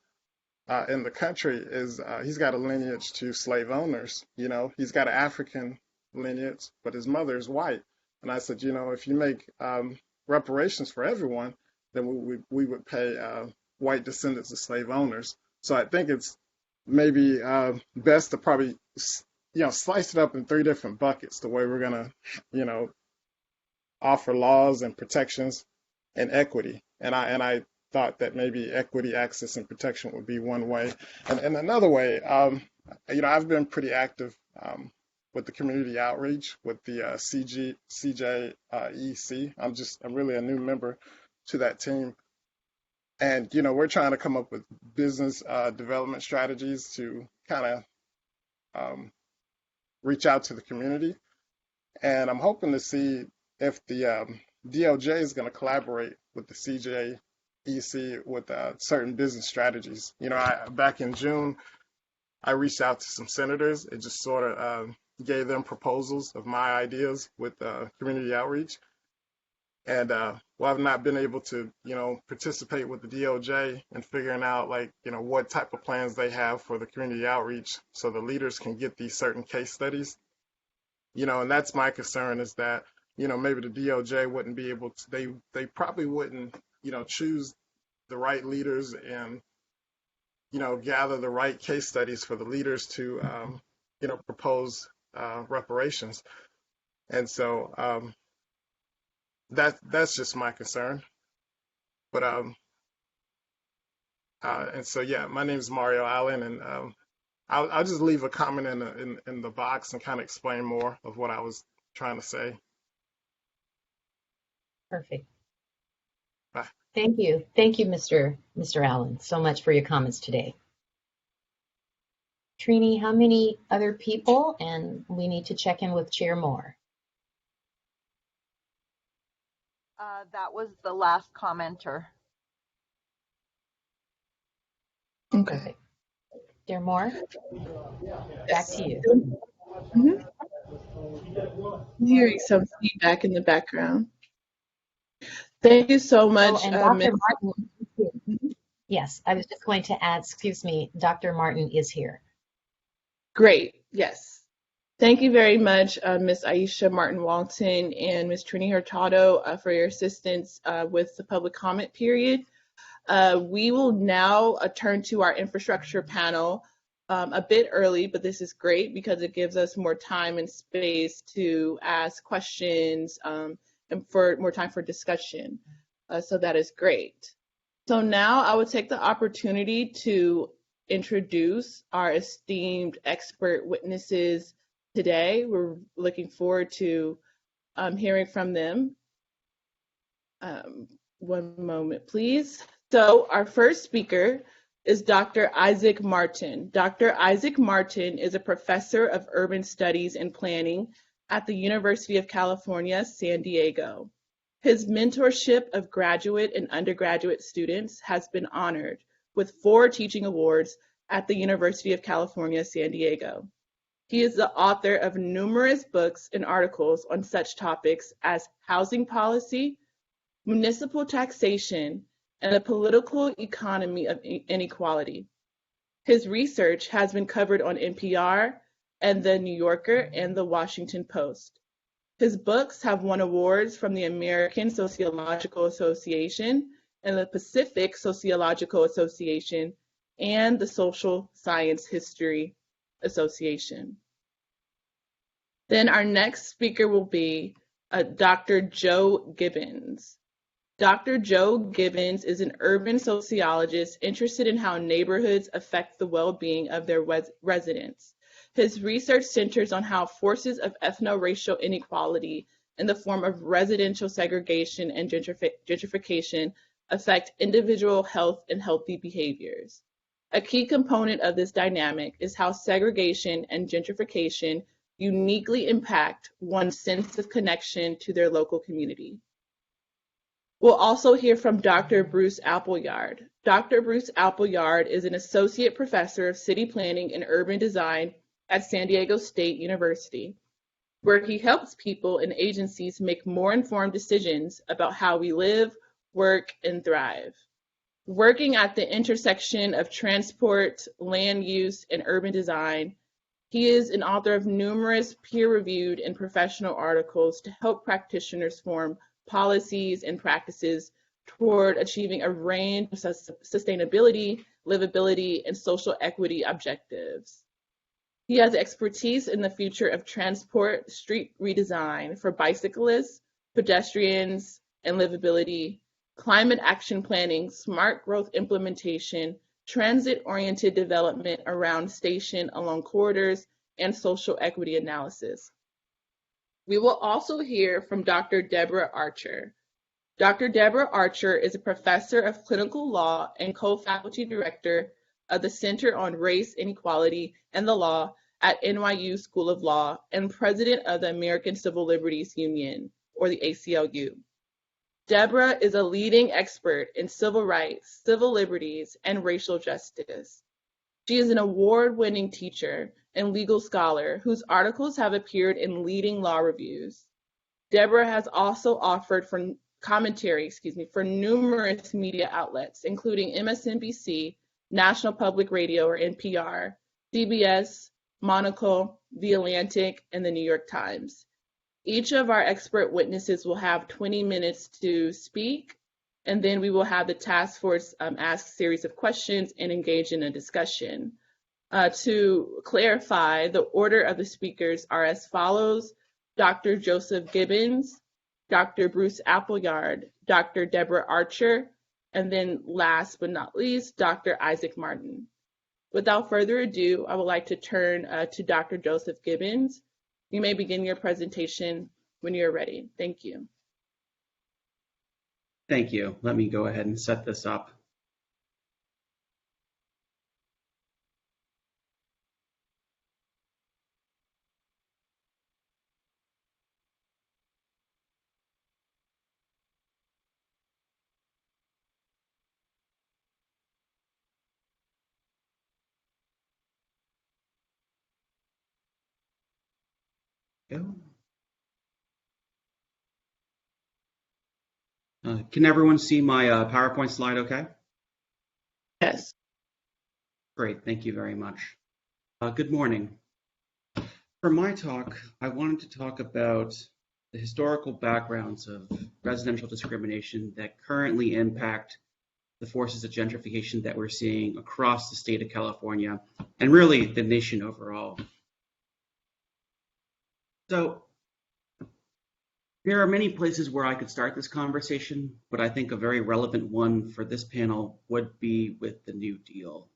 in the country is he's got a lineage to slave owners. You know, he's got an African lineage, but his mother is white. And I said, you know, if you make reparations for everyone, then we would pay white descendants of slave owners. So I think it's maybe best to probably, you know, slice it up in 3 different buckets, the way we're gonna, you know, offer laws and protections and equity. And I thought that maybe equity, access, and protection would be one way. And another way, you know, I've been pretty active with the community outreach with the CJEC. I'm really a new member to that team. And, you know, we're trying to come up with business development strategies to kind of reach out to the community. And I'm hoping to see if the DOJ is going to collaborate with the CJEC with certain business strategies. You know, back in June, I reached out to some senators. It just sort of gave them proposals of my ideas with community outreach. And well, I've not been able to, you know, participate with the DOJ in figuring out, like, you know, what type of plans they have for the community outreach so the leaders can get these certain case studies. You know, and that's my concern, is that, you know, maybe the DOJ wouldn't be able to, they probably wouldn't, you know, choose the right leaders and, you know, gather the right case studies for the leaders to, you know, propose reparations. And so that's just my concern. But and so yeah, my name is Mario Allen, and I'll just leave a comment in the box and kind of explain more of what I was trying to say. Perfect. Bye. Thank you. Thank you, Mr. Allen, so much for your comments today. Trini, how many other people? And we need to check in with Chair Moore. That was the last commenter. Okay. Perfect. Chair Moore, back to you. Mm-hmm. I'm hearing some feedback in the background. Thank you so much. Oh, and Dr. Martin. Yes, I was just going to add, excuse me, Dr. Martin is here. Great, yes. Thank you very much, Ms. Aisha Martin-Walton and Ms. Trini Hurtado for your assistance with the public comment period. We will now turn to our infrastructure panel a bit early, but this is great because it gives us more time and space to ask questions and for more time for discussion. So that is great. So now I would take the opportunity to introduce our esteemed expert witnesses today. We're looking forward to hearing from them. One moment, please. So our first speaker is Dr. Isaac Martin. Dr. Isaac Martin is a professor of urban studies and planning at the University of California, San Diego. His mentorship of graduate and undergraduate students has been honored with 4 teaching awards at the University of California, San Diego. He is the author of numerous books and articles on such topics as housing policy, municipal taxation, and the political economy of inequality. His research has been covered on NPR and The New Yorker and The Washington Post. His books have won awards from the American Sociological Association and the Pacific Sociological Association and the Social Science History Association. Then our next speaker will be Dr. Joe Gibbons. Dr. Joe Gibbons is an urban sociologist interested in how neighborhoods affect the well-being of their residents. His research centers on how forces of ethno-racial inequality in the form of residential segregation and gentrification affect individual health and healthy behaviors. A key component of this dynamic is how segregation and gentrification uniquely impact one's sense of connection to their local community. We'll also hear from Dr. Bruce Appleyard. Dr. Bruce Appleyard is an associate professor of city planning and urban design at San Diego State University, where he helps people and agencies make more informed decisions about how we live, work, and thrive. Working at the intersection of transport, land use, and urban design, he is an author of numerous peer-reviewed and professional articles to help practitioners form policies and practices toward achieving a range of sustainability, livability, and social equity objectives. He has expertise in the future of transport, street redesign for bicyclists, pedestrians, and livability, climate action planning, smart growth implementation, transit-oriented development around station along corridors, and social equity analysis. We will also hear from Dr. Deborah Archer. Dr. Deborah Archer is a professor of clinical law and co-faculty director of the Center on Race, Inequality, and the Law at NYU School of Law and president of the American Civil Liberties Union, or the ACLU. Deborah is a leading expert in civil rights, civil liberties, and racial justice. She is an award-winning teacher and legal scholar whose articles have appeared in leading law reviews. Deborah has also offered commentary for numerous media outlets, including MSNBC, National Public Radio or NPR, CBS, Monocle, The Atlantic, and The New York Times. Each of our expert witnesses will have 20 minutes to speak, and then we will have the task force ask a series of questions and engage in a discussion. To clarify, the order of the speakers are as follows: Dr. Joseph Gibbons, Dr. Bruce Appleyard, Dr. Deborah Archer, and then last but not least, Dr. Isaac Martin. Without further ado, I would like to turn to Dr. Joseph Gibbons. You may begin your presentation when you're ready. Thank you. Thank you. Let me go ahead and set this up. Can everyone see my PowerPoint slide okay? Yes. Great, thank you very much. Good morning. For my talk, I wanted to talk about the historical backgrounds of residential discrimination that currently impact the forces of gentrification that we're seeing across the state of California and really the nation overall. So There are many places where I could start this conversation, but I think a very relevant one for this panel would be with the New Deal.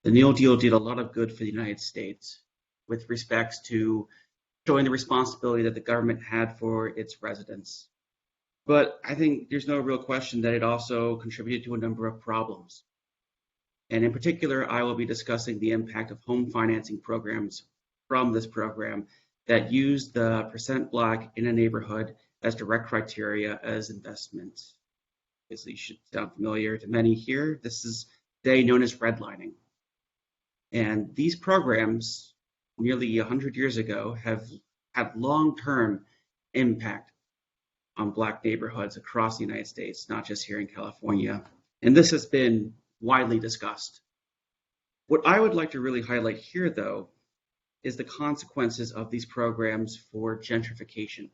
The New Deal did a lot of good for the United States with respects to showing the responsibility that the government had for its residents. But I think there's no real question that it also contributed to a number of problems. And in particular, I will be discussing the impact of home financing programs from this program that use the percent Black in a neighborhood as direct criteria as investments. This should sound familiar to many here. This is today known as redlining. And these programs, nearly 100 years ago, have had long-term impact on Black neighborhoods across the United States, not just here in California. And this has been widely discussed. What I would like to really highlight here, though, is the consequences of these programs for gentrification.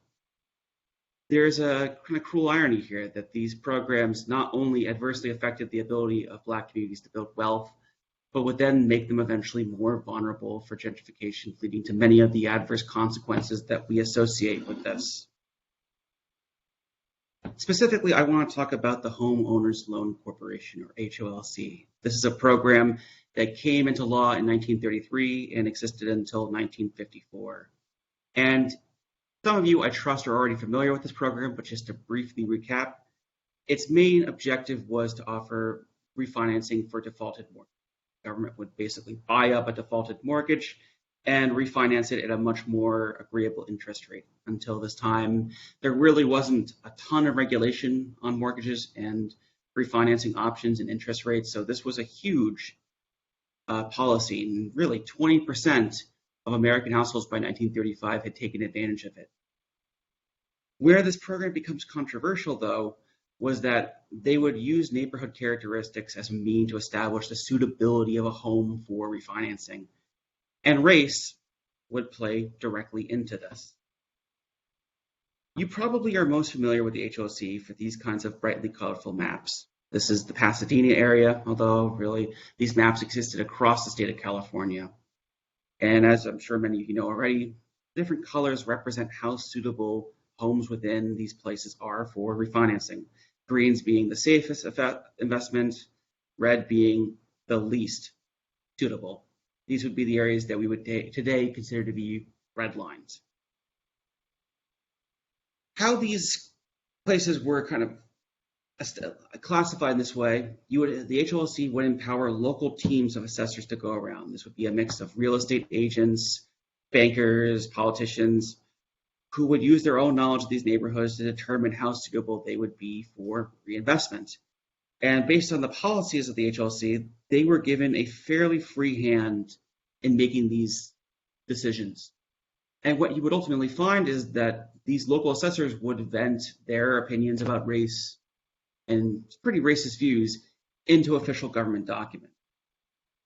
There's a kind of cruel irony here that these programs not only adversely affected the ability of Black communities to build wealth, but would then make them eventually more vulnerable for gentrification, leading to many of the adverse consequences that we associate with this. Specifically, I want to talk about the Homeowners Loan Corporation, or HOLC. This is a program that came into law in 1933 and existed until 1954. And some of you, I trust, are already familiar with this program, but just to briefly recap, its main objective was to offer refinancing for defaulted mortgage. The government would basically buy up a defaulted mortgage and refinance it at a much more agreeable interest rate. Until this time, there really wasn't a ton of regulation on mortgages and refinancing options and interest rates, so this was a huge policy, and really 20% of American households by 1935 had taken advantage of it. Where this program becomes controversial, though, was that they would use neighborhood characteristics as a means to establish the suitability of a home for refinancing. And race would play directly into this. You probably are most familiar with the HOLC for these kinds of brightly colorful maps. This is the Pasadena area, although really these maps existed across the state of California. And as I'm sure many of you know already, different colors represent how suitable homes within these places are for refinancing. Greens being the safest investment, red being the least suitable. These would be the areas that we would today consider to be red lines. How these places were kind of classified in this way, the HOLC would empower local teams of assessors to go around. This would be a mix of real estate agents, bankers, politicians, who would use their own knowledge of these neighborhoods to determine how suitable they would be for reinvestment. And based on the policies of the HOLC, they were given a fairly free hand in making these decisions. And what you would ultimately find is that these local assessors would vent their opinions about race and pretty racist views into official government documents.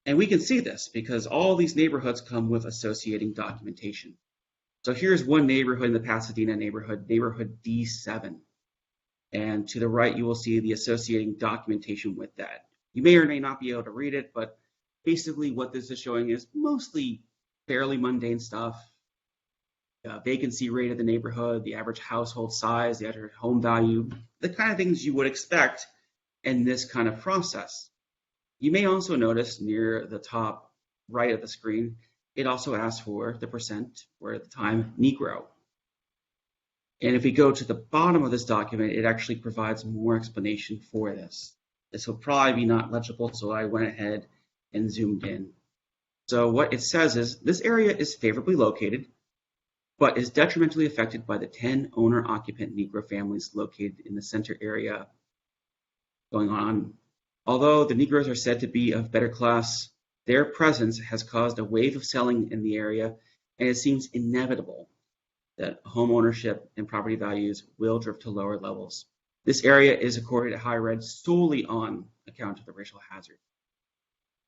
And we can see this because all these neighborhoods come with associating documentation. So here's one neighborhood in the Pasadena neighborhood, neighborhood D7. And to the right, you will see the associating documentation with that. You may or may not be able to read it, but basically what this is showing is mostly fairly mundane stuff. Vacancy rate of the neighborhood, the average household size, the average home value, the kind of things you would expect in this kind of process. You may also notice near the top right of the screen, it also asks for the percent, or at the time, Negro. And if we go to the bottom of this document, it actually provides more explanation for this. This will probably be not legible, so I went ahead and zoomed in. So what it says is, this area is favorably located, but is detrimentally affected by the 10 owner-occupant Negro families located in the center area going on. Although the Negroes are said to be of better class, their presence has caused a wave of selling in the area, and it seems inevitable that home ownership and property values will drift to lower levels. This area is accorded a high red solely on account of the racial hazard.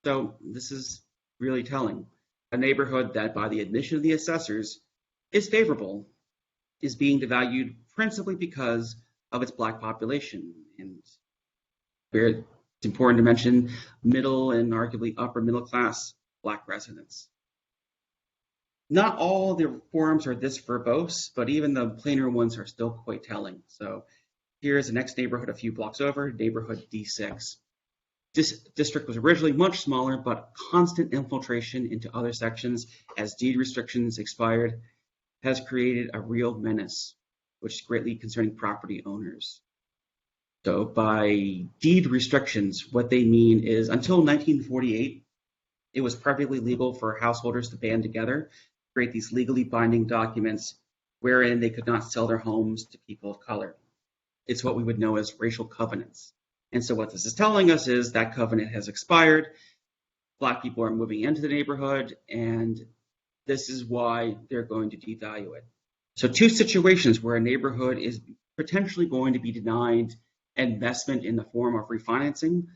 So this is really telling. A neighborhood that, by the admission of the assessors, is favorable is being devalued principally because of its Black population. And it's important to mention middle and arguably upper middle class Black residents. Not all the forms are this verbose, but even the plainer ones are still quite telling. So here's the next neighborhood a few blocks over, neighborhood D6. This district was originally much smaller, but constant infiltration into other sections as deed restrictions expired has created a real menace, which is greatly concerning property owners. So by deed restrictions, what they mean is until 1948, it was perfectly legal for householders to band together, create these legally binding documents wherein they could not sell their homes to people of color. It's what we would know as racial covenants. And so what this is telling us is that covenant has expired. Black people are moving into the neighborhood, and this is why they're going to devalue it. So two situations where a neighborhood is potentially going to be denied investment in the form of refinancing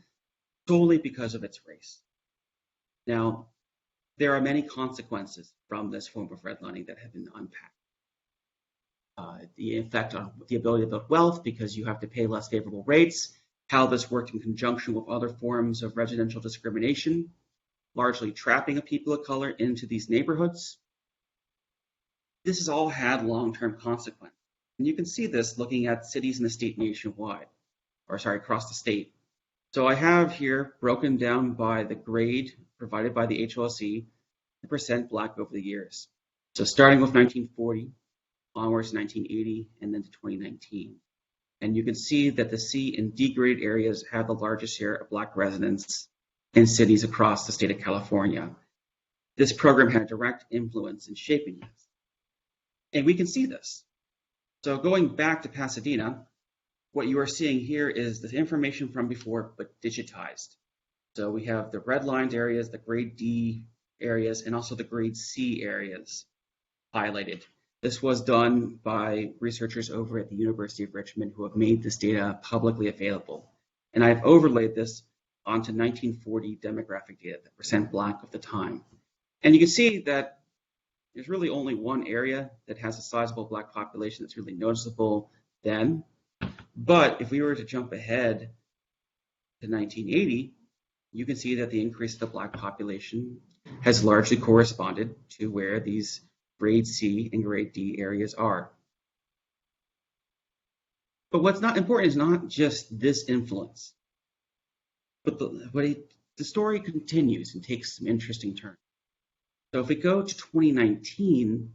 solely because of its race. Now, there are many consequences from this form of redlining that have been unpacked. The effect on the ability to build wealth because you have to pay less favorable rates, how this worked in conjunction with other forms of residential discrimination, largely trapping of people of color into these neighborhoods. This has all had long-term consequences. And you can see this looking at cities in the state nationwide, across the state. So I have here broken down by the grade provided by the HLSE, the percent Black over the years. So starting with 1940, onwards to 1980, and then to 2019. And you can see that the C and D grade areas have the largest share of Black residents in cities across the state of California. This program had a direct influence in shaping this. And we can see this. So going back to Pasadena, what you are seeing here is the information from before, but digitized. So we have the redlined areas, the grade D areas, and also the grade C areas highlighted. This was done by researchers over at the University of Richmond who have made this data publicly available. And I've overlaid this onto 1940 demographic data, the percent Black of the time. And you can see that there's really only one area that has a sizable Black population that's really noticeable then. But if we were to jump ahead to 1980, you can see that the increase of the Black population has largely corresponded to where these grade C and grade D areas are. But what's not important is not just this influence, but the story continues and takes some interesting turns. So if we go to 2019,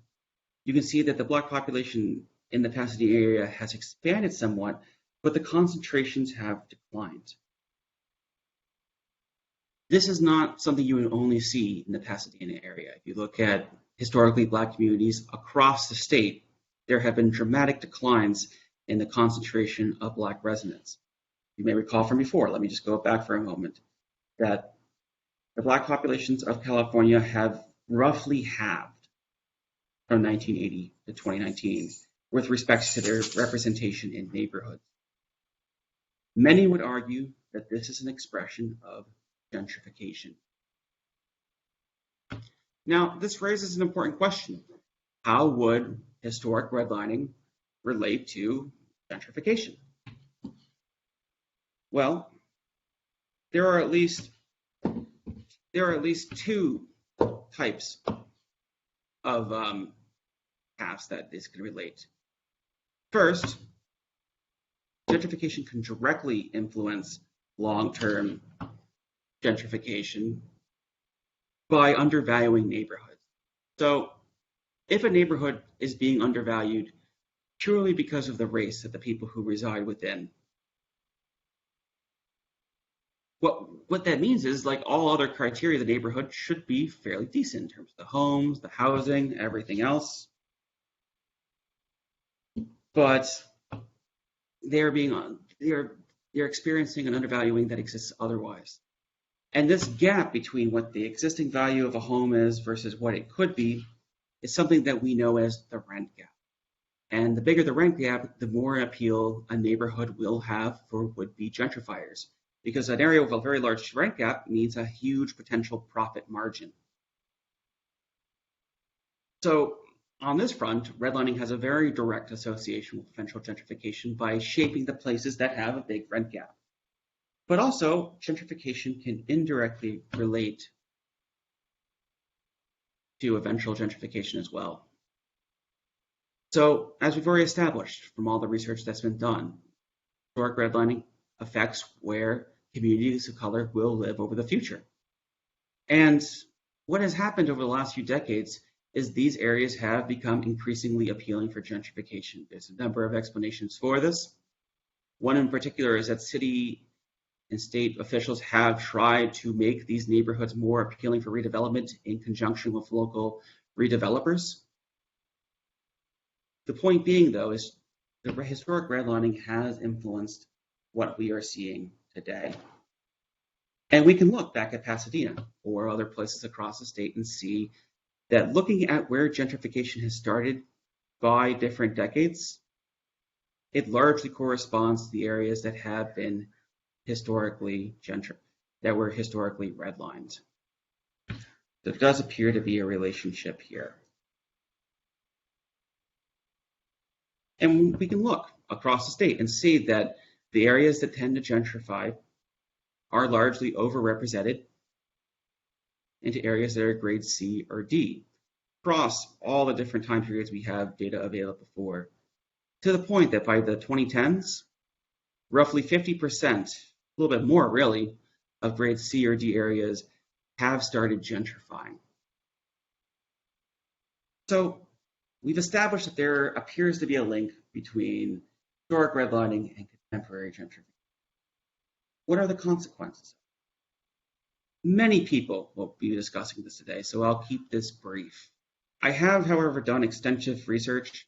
you can see that the Black population in the Pasadena area has expanded somewhat, but the concentrations have declined. This is not something you would only see in the Pasadena area. If you look at historically Black communities across the state, there have been dramatic declines in the concentration of Black residents. You may recall from before, let me just go back for a moment, that the Black populations of California have roughly halved from 1980 to 2019 with respect to their representation in neighborhoods. Many would argue that this is an expression of gentrification. Now, this raises an important question. How would historic redlining relate to gentrification? Well, there are at least two types of paths that this can relate. First, gentrification can directly influence long-term gentrification by undervaluing neighborhoods. So if a neighborhood is being undervalued purely because of the race of the people who reside within, what that means is, like all other criteria, the neighborhood should be fairly decent in terms of the homes, the housing, everything else. But they're experiencing an undervaluing that exists otherwise. And this gap between what the existing value of a home is versus what it could be is something that we know as the rent gap. And the bigger the rent gap, the more appeal a neighborhood will have for would-be gentrifiers, because an area with a very large rent gap means a huge potential profit margin. So on this front, redlining has a very direct association with potential gentrification by shaping the places that have a big rent gap. But also, gentrification can indirectly relate to eventual gentrification as well. So, as we've already established from all the research that's been done, historic redlining affects where communities of color will live over the future. And what has happened over the last few decades is these areas have become increasingly appealing for gentrification. There's a number of explanations for this. One in particular is that city and state officials have tried to make these neighborhoods more appealing for redevelopment in conjunction with local redevelopers. The point being, though, is the historic redlining has influenced what we are seeing today. And we can look back at Pasadena or other places across the state and see that looking at where gentrification has started by different decades, it largely corresponds to the areas that have been historically that were historically redlined. There does appear to be a relationship here. And we can look across the state and see that the areas that tend to gentrify are largely overrepresented into areas that are grade C or D across all the different time periods we have data available for, to the point that by the 2010s, roughly 50%, a little bit more really, of grade C or D areas have started gentrifying. So we've established that there appears to be a link between historic redlining and contemporary gentrification. What are the consequences? Many people will be discussing this today, so I'll keep this brief. I have, however, done extensive research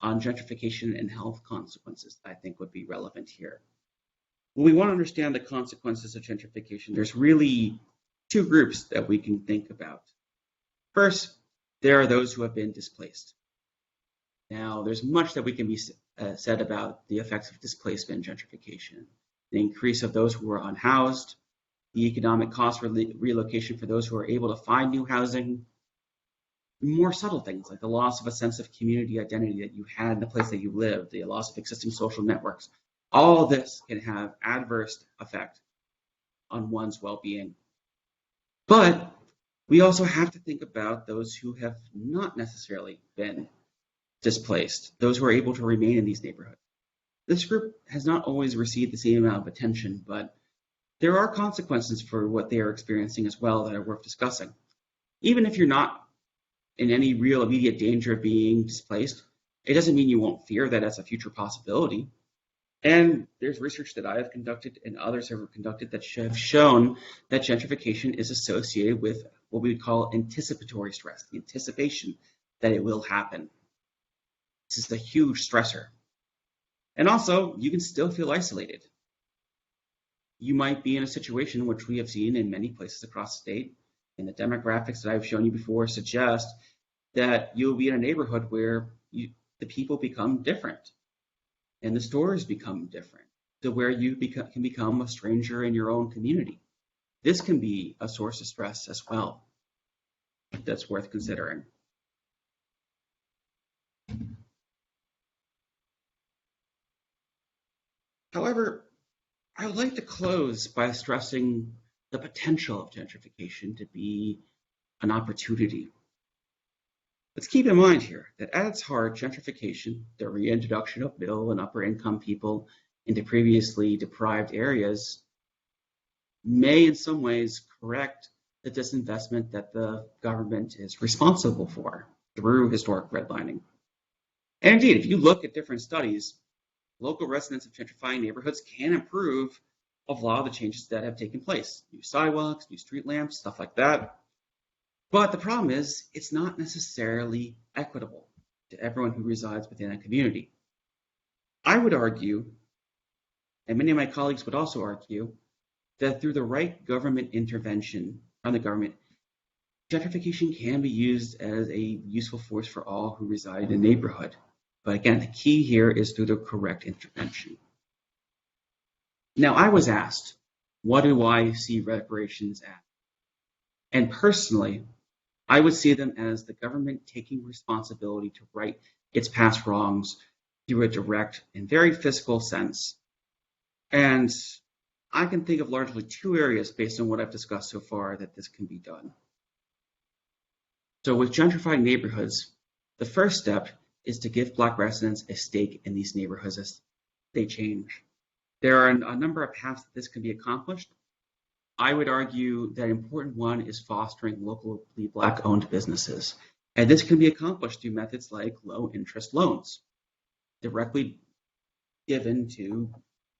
on gentrification and health consequences that I think would be relevant here. When we want to understand the consequences of gentrification, there's really two groups that we can think about. First, there are those who have been displaced. Now, there's much that we can be said about the effects of displacement and gentrification. The increase of those who are unhoused, the economic cost for relocation for those who are able to find new housing, more subtle things like the loss of a sense of community identity that you had in the place that you lived, the loss of existing social networks. All of this can have adverse effect on one's well-being. But we also have to think about those who have not necessarily been displaced, those who are able to remain in these neighborhoods. This group has not always received the same amount of attention, but there are consequences for what they are experiencing as well that are worth discussing. Even if you're not in any real immediate danger of being displaced, it doesn't mean you won't fear that as a future possibility. And there's research that I have conducted and others have conducted that have shown that gentrification is associated with what we would call anticipatory stress, the anticipation that it will happen. This is a huge stressor. And also, you can still feel isolated. You might be in a situation which we have seen in many places across the state, and the demographics that I've shown you before suggest that you'll be in a neighborhood where the people become different and the stores become different, to where you can become a stranger in your own community. This can be a source of stress as well that's worth considering. However, I would like to close by stressing the potential of gentrification to be an opportunity. Let's keep in mind here that at its heart, gentrification, the reintroduction of middle and upper income people into previously deprived areas, may in some ways correct the disinvestment that the government is responsible for through historic redlining. And indeed, if you look at different studies, local residents of gentrifying neighborhoods can improve a lot of the changes that have taken place. New sidewalks, new street lamps, stuff like that. But the problem is, it's not necessarily equitable to everyone who resides within a community. I would argue, and many of my colleagues would also argue, that through the right government intervention from the government, gentrification can be used as a useful force for all who reside in a neighborhood. But again, the key here is through the correct intervention. Now, I was asked, what do I see reparations as? And personally, I would see them as the government taking responsibility to right its past wrongs through a direct and very fiscal sense. And I can think of largely two areas based on what I've discussed so far that this can be done. So with gentrifying neighborhoods, the first step is to give Black residents a stake in these neighborhoods as they change. There are a number of paths that this can be accomplished. I would argue that an important one is fostering locally Black-owned businesses. And this can be accomplished through methods like low-interest loans, directly given to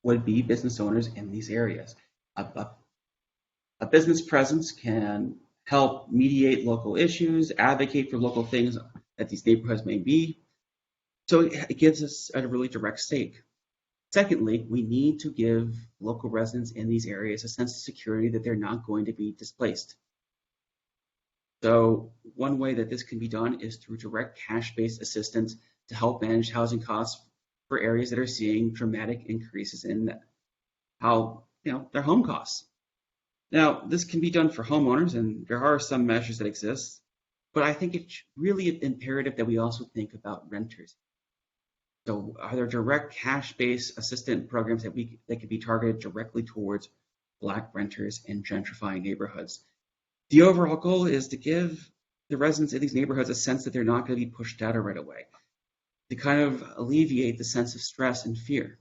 would-be business owners in these areas. A business presence can help mediate local issues, advocate for local things that these neighborhoods may be. So it gives us a really direct stake. Secondly, we need to give local residents in these areas a sense of security that they're not going to be displaced. So one way that this can be done is through direct cash-based assistance to help manage housing costs for areas that are seeing dramatic increases in their home costs. Now, this can be done for homeowners, and there are some measures that exist, but I think it's really imperative that we also think about renters. So are there direct cash-based assistance programs that could be targeted directly towards Black renters in gentrifying neighborhoods? The overall goal is to give the residents in these neighborhoods a sense that they're not going to be pushed out right away, to kind of alleviate the sense of stress and fear.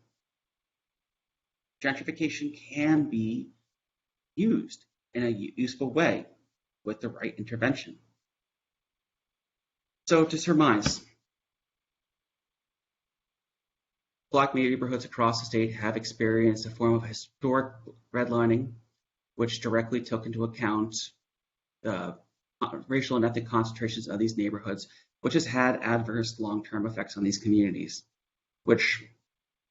Gentrification can be used in a useful way with the right intervention. So to surmise, Black neighborhoods across the state have experienced a form of historic redlining, which directly took into account the racial and ethnic concentrations of these neighborhoods, which has had adverse long-term effects on these communities, which,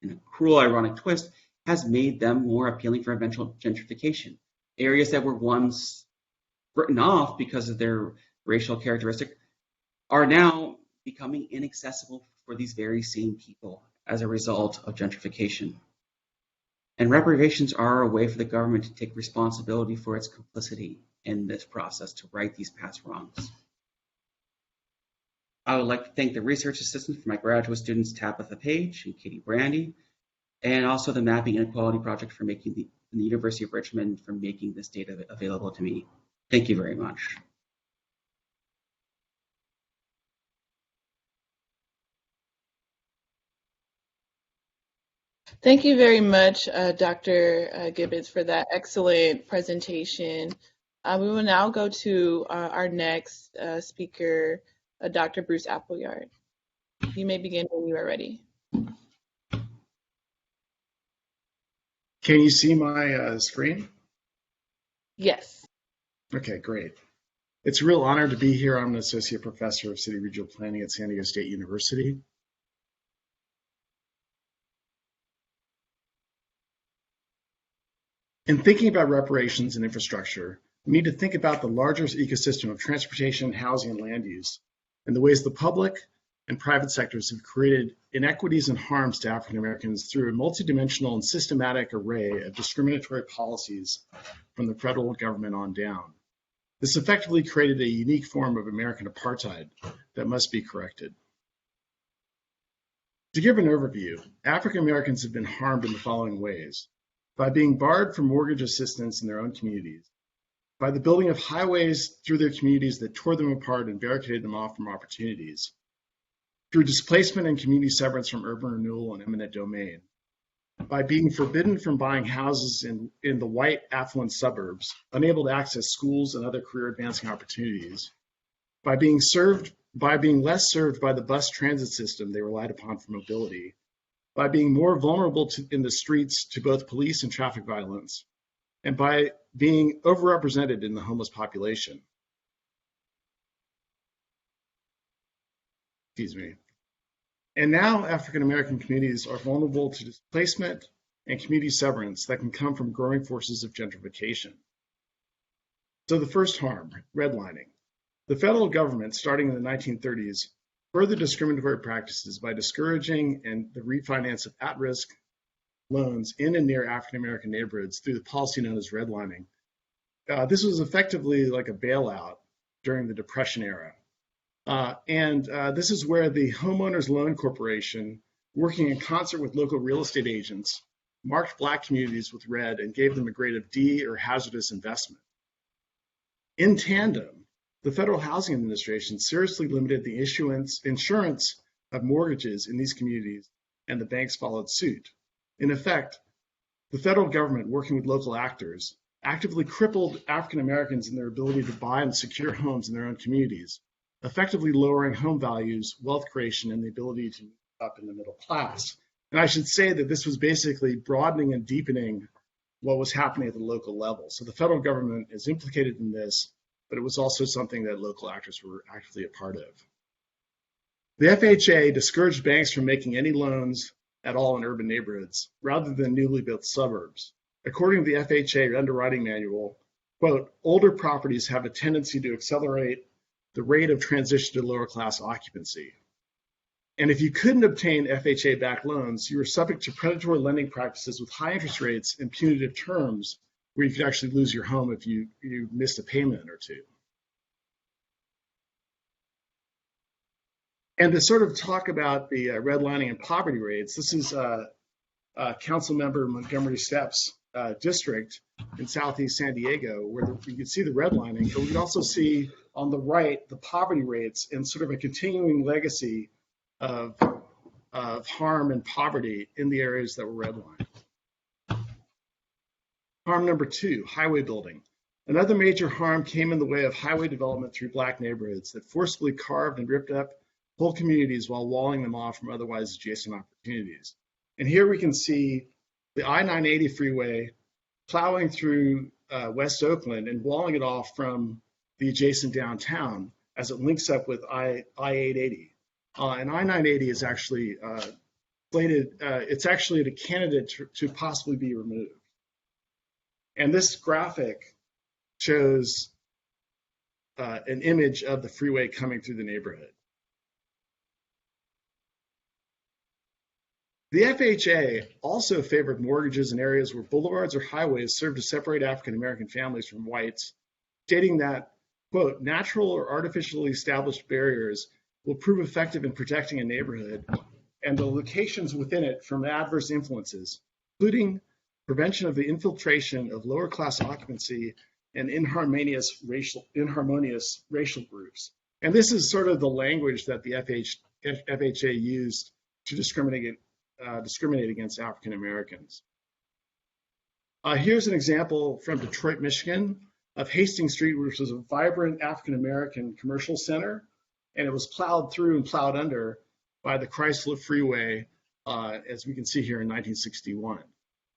in a cruel, ironic twist, has made them more appealing for eventual gentrification. Areas that were once written off because of their racial characteristic are now becoming inaccessible for these very same people as a result of gentrification. And reparations are a way for the government to take responsibility for its complicity in this process to right these past wrongs. I would like to thank the research assistants for my graduate students, Tabitha Page and Katie Brandy, and also the Mapping Inequality Project for making the University of Richmond for making this data available to me. Thank you very much. Thank you very much, Dr. Gibbons, for that excellent presentation. We will now go to our next speaker, Dr. Bruce Appleyard. You may begin when you are ready. Can you see my screen? Yes. Okay, great. It's a real honor to be here. I'm an associate professor of city regional planning at San Diego State University. In thinking about reparations and infrastructure, we need to think about the larger ecosystem of transportation, housing, and land use, and the ways the public and private sectors have created inequities and harms to African Americans through a multidimensional and systematic array of discriminatory policies from the federal government on down. This effectively created a unique form of American apartheid that must be corrected. To give an overview, African Americans have been harmed in the following ways: by being barred from mortgage assistance in their own communities, by the building of highways through their communities that tore them apart and barricaded them off from opportunities, through displacement and community severance from urban renewal and eminent domain, by being forbidden from buying houses in the white affluent suburbs, unable to access schools and other career advancing opportunities, by being less served by the bus transit system they relied upon for mobility, by being more vulnerable in the streets to both police and traffic violence, and by being overrepresented in the homeless population. Excuse me. And now African American communities are vulnerable to displacement and community severance that can come from growing forces of gentrification. So the first harm, redlining. The federal government, starting in the 1930s, further discriminatory practices by discouraging and the refinance of at-risk loans in and near African American neighborhoods through the policy known as redlining. This was effectively like a bailout during the Depression era. This is where the Homeowners Loan Corporation, working in concert with local real estate agents, marked Black communities with red and gave them a grade of D or hazardous investment. In tandem, the Federal Housing Administration seriously limited the insurance of mortgages in these communities, and the banks followed suit. In effect, the federal government, working with local actors, actively crippled African Americans in their ability to buy and secure homes in their own communities, effectively lowering home values, wealth creation, and the ability to move up in the middle class. And I should say that this was basically broadening and deepening what was happening at the local level. So the federal government is implicated in this, but it was also something that local actors were actively a part of. The FHA discouraged banks from making any loans at all in urban neighborhoods, rather than newly built suburbs. According to the FHA underwriting manual, quote, older properties have a tendency to accelerate the rate of transition to lower class occupancy. And if you couldn't obtain FHA-backed loans, you were subject to predatory lending practices with high interest rates and punitive terms where you could actually lose your home if you missed a payment or two. And to sort of talk about the redlining and poverty rates, this is Council Member Montgomery Steps district in Southeast San Diego, where you can see the redlining, but we can also see on the right the poverty rates and sort of a continuing legacy of harm and poverty in the areas that were redlined. Harm number 2, highway building. Another major harm came in the way of highway development through black neighborhoods that forcibly carved and ripped up whole communities while walling them off from otherwise adjacent opportunities. And here we can see the I-980 freeway plowing through West Oakland and walling it off from the adjacent downtown as it links up with I-880. And I-980 is actually slated, it's actually a candidate to possibly be removed. And this graphic shows an image of the freeway coming through the neighborhood. The FHA also favored mortgages in areas where boulevards or highways served to separate African American families from whites, stating that, quote, natural or artificially established barriers will prove effective in protecting a neighborhood and the locations within it from adverse influences, including prevention of the infiltration of lower class occupancy and inharmonious racial groups. And this is sort of the language that the FHA used to discriminate against African Americans. Here's an example from Detroit, Michigan, of Hastings Street, which was a vibrant African American commercial center, and it was plowed through and plowed under by the Chrysler Freeway, as we can see here in 1961.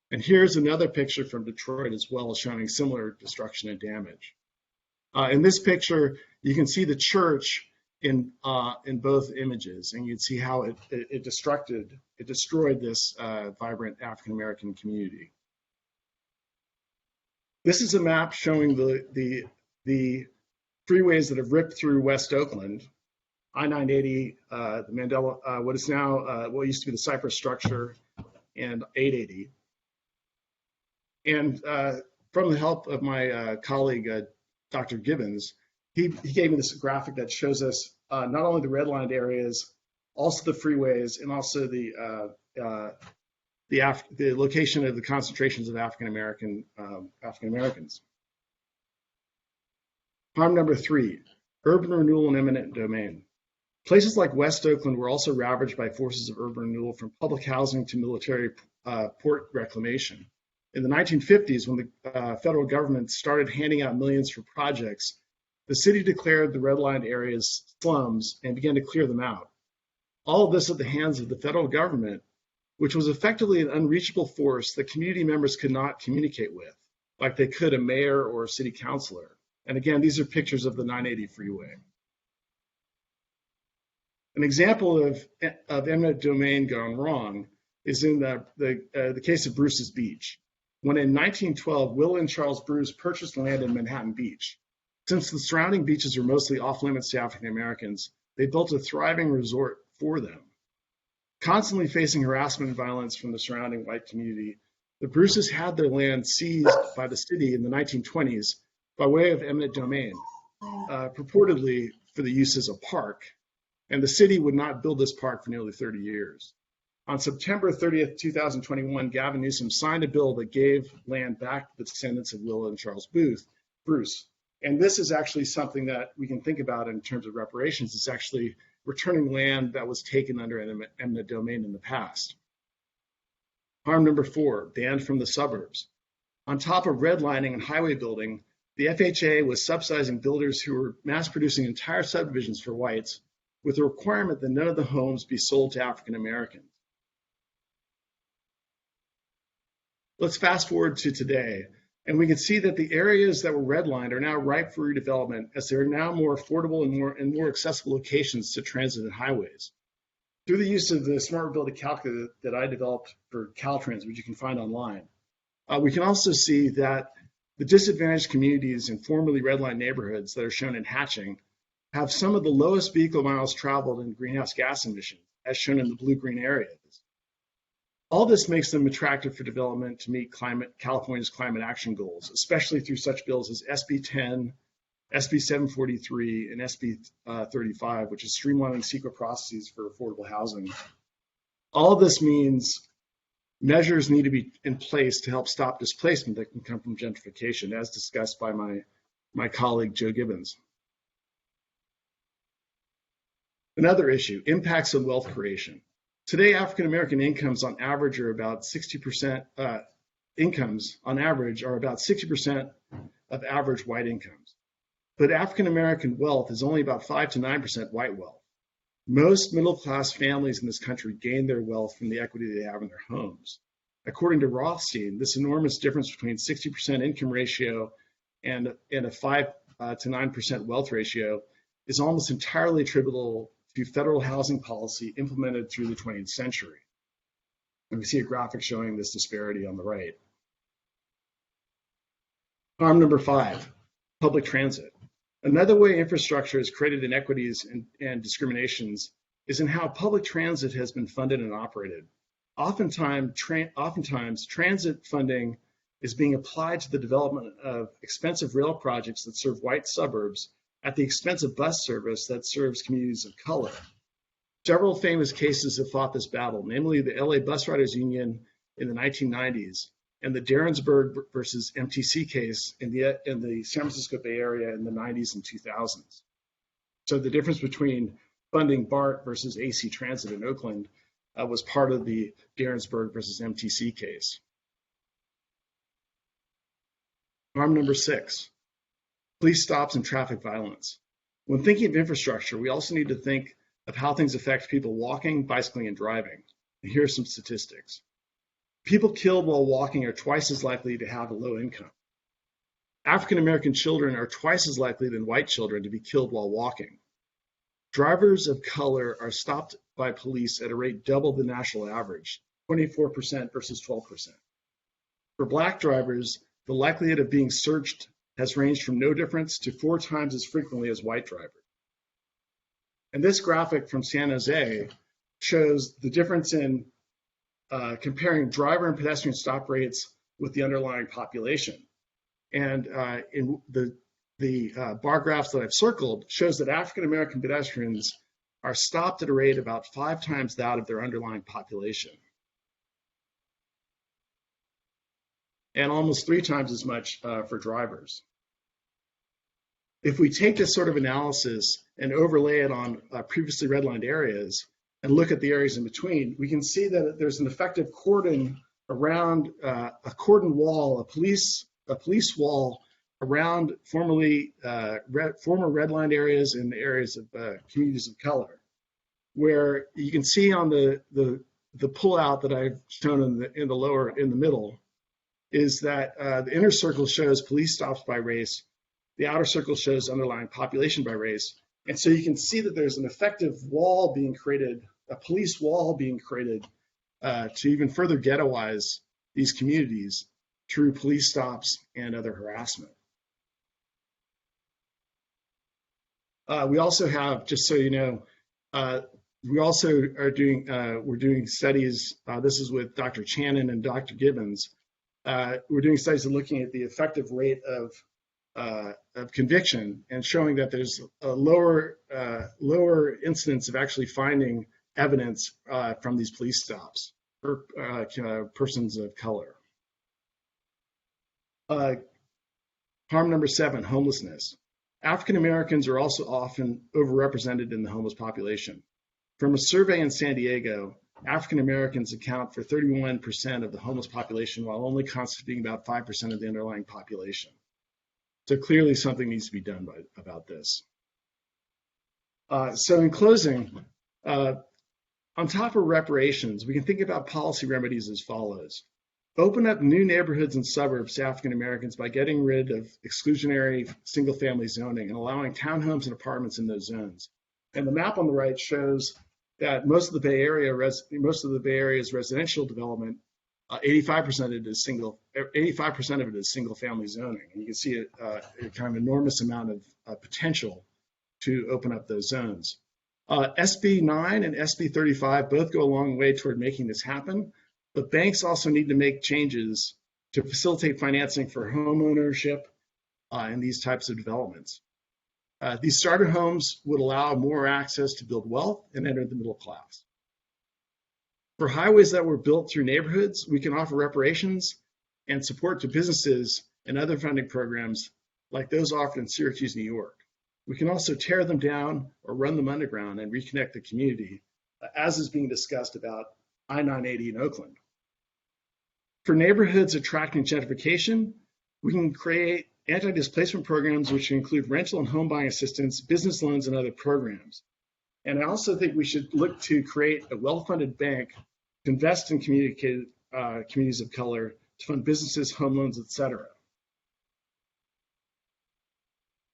And here's another picture from Detroit as well, showing similar destruction and damage. In this picture, you can see the church in both images, and you can see how it destroyed this vibrant African American community. This is a map showing the freeways that have ripped through West Oakland, I-980, the Mandela, what is now what used to be the Cypress structure, and 880. And from the help of my colleague, Dr. Gibbons, he gave me this graphic that shows us not only the redlined areas, also the freeways, and also the location of the concentrations of African Americans. Harm number 3, urban renewal and eminent domain. Places like West Oakland were also ravaged by forces of urban renewal, from public housing to military port reclamation. In the 1950s, when the federal government started handing out millions for projects, the city declared the redlined areas slums and began to clear them out. All of this at the hands of the federal government, which was effectively an unreachable force that community members could not communicate with, like they could a mayor or a city councilor. And again, these are pictures of the 980 freeway. An example of eminent domain gone wrong is in the case of Bruce's Beach, when in 1912, Will and Charles Bruce purchased land in Manhattan Beach. Since the surrounding beaches were mostly off limits to African Americans, they built a thriving resort for them. Constantly facing harassment and violence from the surrounding white community, the Bruces had their land seized by the city in the 1920s by way of eminent domain, purportedly for the use as a park, and the city would not build this park for nearly 30 years. On September 30th, 2021, Gavin Newsom signed a bill that gave land back to the descendants of Will and Charles Bruce. And this is actually something that we can think about in terms of reparations. It's actually returning land that was taken under eminent domain in the past. Harm number 4, banned from the suburbs. On top of redlining and highway building, the FHA was subsidizing builders who were mass producing entire subdivisions for whites with the requirement that none of the homes be sold to African Americans. Let's fast forward to today, and we can see that the areas that were redlined are now ripe for redevelopment as there are now more affordable and more accessible locations to transit and highways. Through the use of the Smart Mobility Calculator that I developed for Caltrans, which you can find online, we can also see that the disadvantaged communities in formerly redlined neighborhoods that are shown in hatching have some of the lowest vehicle miles traveled in greenhouse gas emissions, as shown in the blue-green areas. All this makes them attractive for development to meet California's climate action goals, especially through such bills as SB 10, SB 743, and SB 35, which is streamlining secret processes for affordable housing. All this means measures need to be in place to help stop displacement that can come from gentrification, as discussed by my colleague, Joe Gibbons. Another issue, impacts on wealth creation. Today, African-American incomes on average are about 60%, incomes on average are about 60% of average white incomes. But African-American wealth is only about 5 to 9% white wealth. Most middle-class families in this country gain their wealth from the equity they have in their homes. According to Rothstein, this enormous difference between 60% income ratio and a 5 to 9% wealth ratio is almost entirely attributable to federal housing policy implemented through the 20th century. And we see a graphic showing this disparity on the right. Harm number 5, public transit. Another way infrastructure has created inequities and discriminations is in how public transit has been funded and operated. Oftentimes, transit funding is being applied to the development of expensive rail projects that serve white suburbs at the expense of bus service that serves communities of color. Several famous cases have fought this battle, namely the LA Bus Riders Union in the 1990s and the Derensburg versus MTC case in the San Francisco Bay Area in the 90s and 2000s. So the difference between funding BART versus AC Transit in Oakland was part of the Derensburg versus MTC case. Harm number 6, police stops and traffic violence. When thinking of infrastructure, we also need to think of how things affect people walking, bicycling, and driving. And here are some statistics. People killed while walking are twice as likely to have a low income. African American children are twice as likely than white children to be killed while walking. Drivers of color are stopped by police at a rate double the national average, 24% versus 12%. For Black drivers, the likelihood of being searched has ranged from no difference to 4 times as frequently as white drivers. And this graphic from San Jose shows the difference in comparing driver and pedestrian stop rates with the underlying population. And in the bar graphs that I've circled shows that African American pedestrians are stopped at a rate about 5 times that of their underlying population, and almost 3 times as much for drivers. If we take this sort of analysis and overlay it on previously redlined areas and look at the areas in between, we can see that there's an effective cordon around a cordon wall, a police wall around former redlined areas and areas of communities of color, where you can see on the pullout that I've shown in the middle is that the inner circle shows police stops by race, the outer circle shows underlying population by race, and so you can see that there's an effective wall being created, a police wall being created to even further ghettoize these communities through police stops and other harassment. We also have, just so you know, we also are we're doing studies, this is with Dr. Channon and Dr. Gibbons. We're doing studies looking at the effective rate of conviction and showing that there's a lower incidence of actually finding evidence from these police stops for persons of color. Harm number 7, homelessness. African Americans are also often overrepresented in the homeless population. From a survey in San Diego, African Americans account for 31% of the homeless population, while only constituting about 5% of the underlying population. So clearly something needs to be done about this. So in closing, on top of reparations, we can think about policy remedies as follows. Open up new neighborhoods and suburbs to African Americans by getting rid of exclusionary single-family zoning and allowing townhomes and apartments in those zones. And the map on the right shows that most of the Bay Area's residential development, 85% of it is single-family zoning. And you can see a kind of enormous amount of potential to open up those zones. SB 9 and SB 35 both go a long way toward making this happen, but banks also need to make changes to facilitate financing for home ownership in these types of developments. These starter homes would allow more access to build wealth and enter the middle class. For highways that were built through neighborhoods, we can offer reparations and support to businesses and other funding programs like those offered in Syracuse, New York. We can also tear them down or run them underground and reconnect the community, as is being discussed about I-980 in Oakland. For neighborhoods attracting gentrification, we can create anti-displacement programs which include rental and home buying assistance, business loans, and other programs. And I also think we should look to create a well-funded bank to invest in communities of color, to fund businesses, home loans, etc.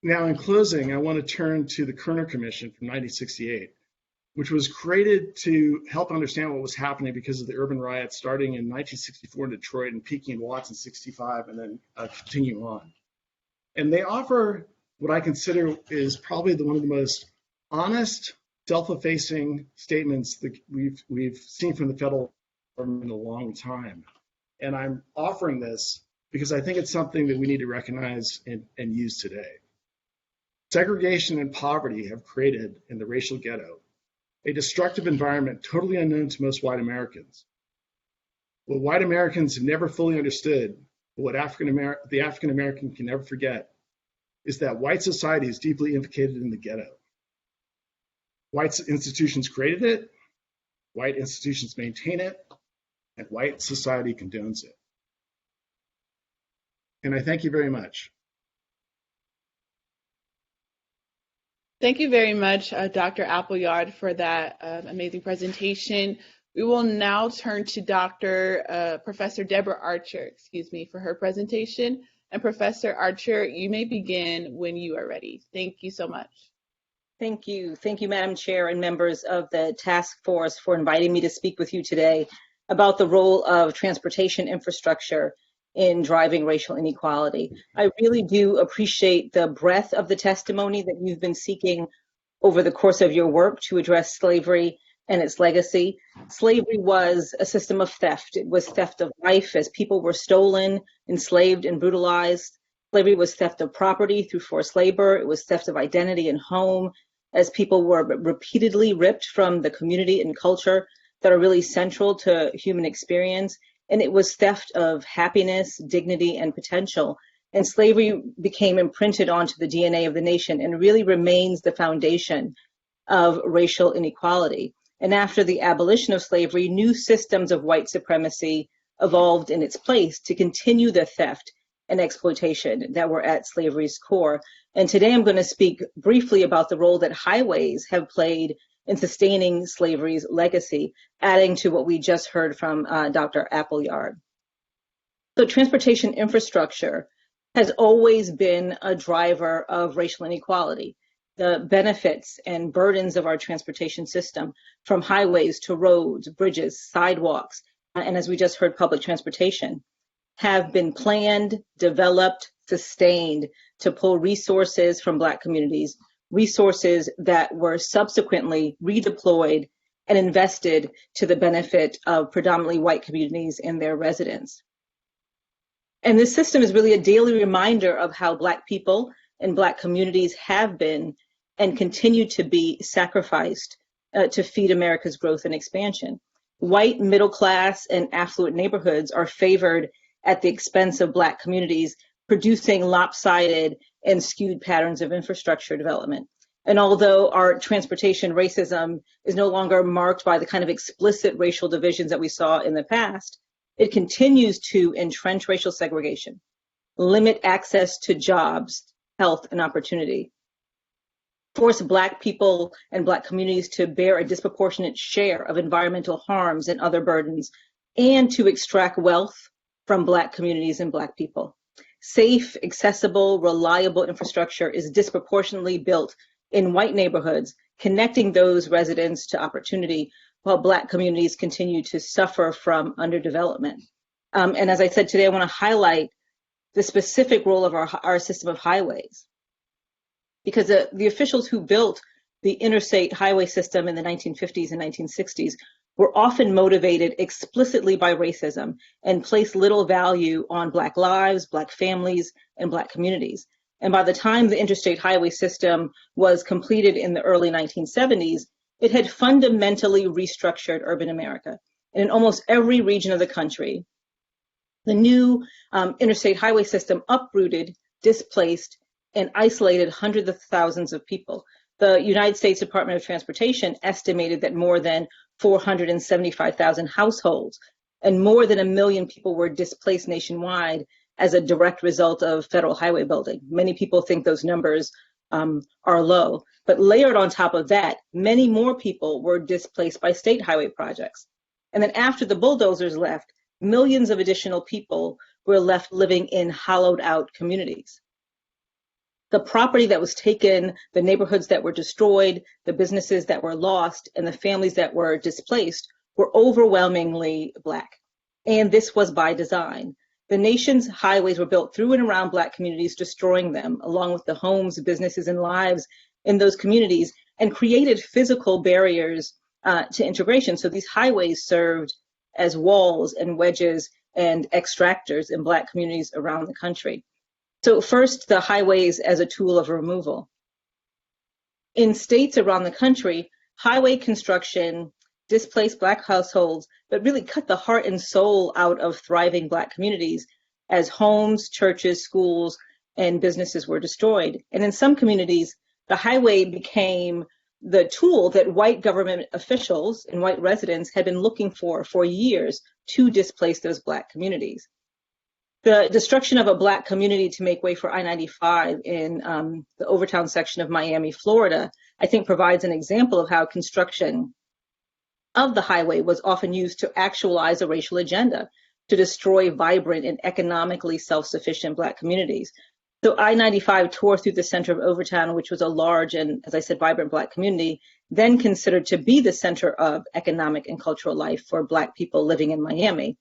Now, in closing, I want to turn to the Kerner Commission from 1968, which was created to help understand what was happening because of the urban riots starting in 1964 in Detroit and peaking in Watts in 65 and then continuing on. And they offer what I consider is probably one of the most honest, self-effacing statements that we've seen from the federal government in a long time. And I'm offering this because I think it's something that we need to recognize and use today. Segregation and poverty have created in the racial ghetto a destructive environment totally unknown to most white Americans. What white Americans have never fully understood, but what the African American can never forget, is that white society is deeply implicated in the ghetto. White institutions created it, white institutions maintain it, and white society condones it. And I thank you very much. Thank you very much, Dr. Appleyard, for that amazing presentation. We will now turn to Professor Deborah Archer, for her presentation. And Professor Archer, you may begin when you are ready. Thank you so much. Thank you. Thank you, Madam Chair and members of the task force for inviting me to speak with you today about the role of transportation infrastructure in driving racial inequality. I really do appreciate the breadth of the testimony that you've been seeking over the course of your work to address slavery and its legacy. Slavery was a system of theft. It was theft of life as people were stolen, enslaved, and brutalized. Slavery was theft of property through forced labor. It was theft of identity and home as people were repeatedly ripped from the community and culture that are really central to human experience. And it was theft of happiness, dignity, and potential. And slavery became imprinted onto the DNA of the nation and really remains the foundation of racial inequality. And after the abolition of slavery, new systems of white supremacy evolved in its place to continue the theft and exploitation that were at slavery's core. And today I'm going to speak briefly about the role that highways have played in sustaining slavery's legacy, adding to what we just heard from Dr. Appleyard. So transportation infrastructure has always been a driver of racial inequality. The benefits and burdens of our transportation system, from highways to roads, bridges, sidewalks, and as we just heard, public transportation, have been planned, developed, sustained to pull resources from Black communities, resources that were subsequently redeployed and invested to the benefit of predominantly white communities and their residents. And this system is really a daily reminder of how Black people and Black communities have been and continue to be sacrificed to feed America's growth and expansion. White, middle class, and affluent neighborhoods are favored at the expense of Black communities producing lopsided and skewed patterns of infrastructure development. And although our transportation racism is no longer marked by the kind of explicit racial divisions that we saw in the past, it continues to entrench racial segregation, limit access to jobs, health, and opportunity, force Black people and Black communities to bear a disproportionate share of environmental harms and other burdens, and to extract wealth from Black communities and Black people. Safe, accessible, reliable infrastructure is disproportionately built in white neighborhoods, connecting those residents to opportunity, while Black communities continue to suffer from underdevelopment. And as I said today, I want to highlight the specific role of our system of highways, because the officials who built the interstate highway system in the 1950s and 1960s were often motivated explicitly by racism and placed little value on Black lives, Black families, and Black communities. And by the time the interstate highway system was completed in the early 1970s, it had fundamentally restructured urban America. And in almost every region of the country, the new interstate highway system uprooted, displaced, and isolated hundreds of thousands of people. The United States Department of Transportation estimated that more than 475,000 households and more than 1 million people were displaced nationwide as a direct result of federal highway building. Many people think those numbers are low, but layered on top of that, many more people were displaced by state highway projects. And then after the bulldozers left, millions of additional people were left living in hollowed out communities. The property that was taken, the neighborhoods that were destroyed, the businesses that were lost, and the families that were displaced were overwhelmingly Black. And this was by design. The nation's highways were built through and around Black communities, destroying them, along with the homes, businesses, and lives in those communities, and created physical barriers to integration. So these highways served as walls and wedges and extractors in Black communities around the country. So first, the highways as a tool of removal. In states around the country, highway construction displaced Black households, but really cut the heart and soul out of thriving Black communities as homes, churches, schools, and businesses were destroyed. And in some communities, the highway became the tool that white government officials and white residents had been looking for years to displace those Black communities. The destruction of a Black community to make way for I-95 in the Overtown section of Miami, Florida, I think provides an example of how construction of the highway was often used to actualize a racial agenda, to destroy vibrant and economically self-sufficient Black communities. So I-95 tore through the center of Overtown, which was a large and, as I said, vibrant Black community, then considered to be the center of economic and cultural life for Black people living in Miami.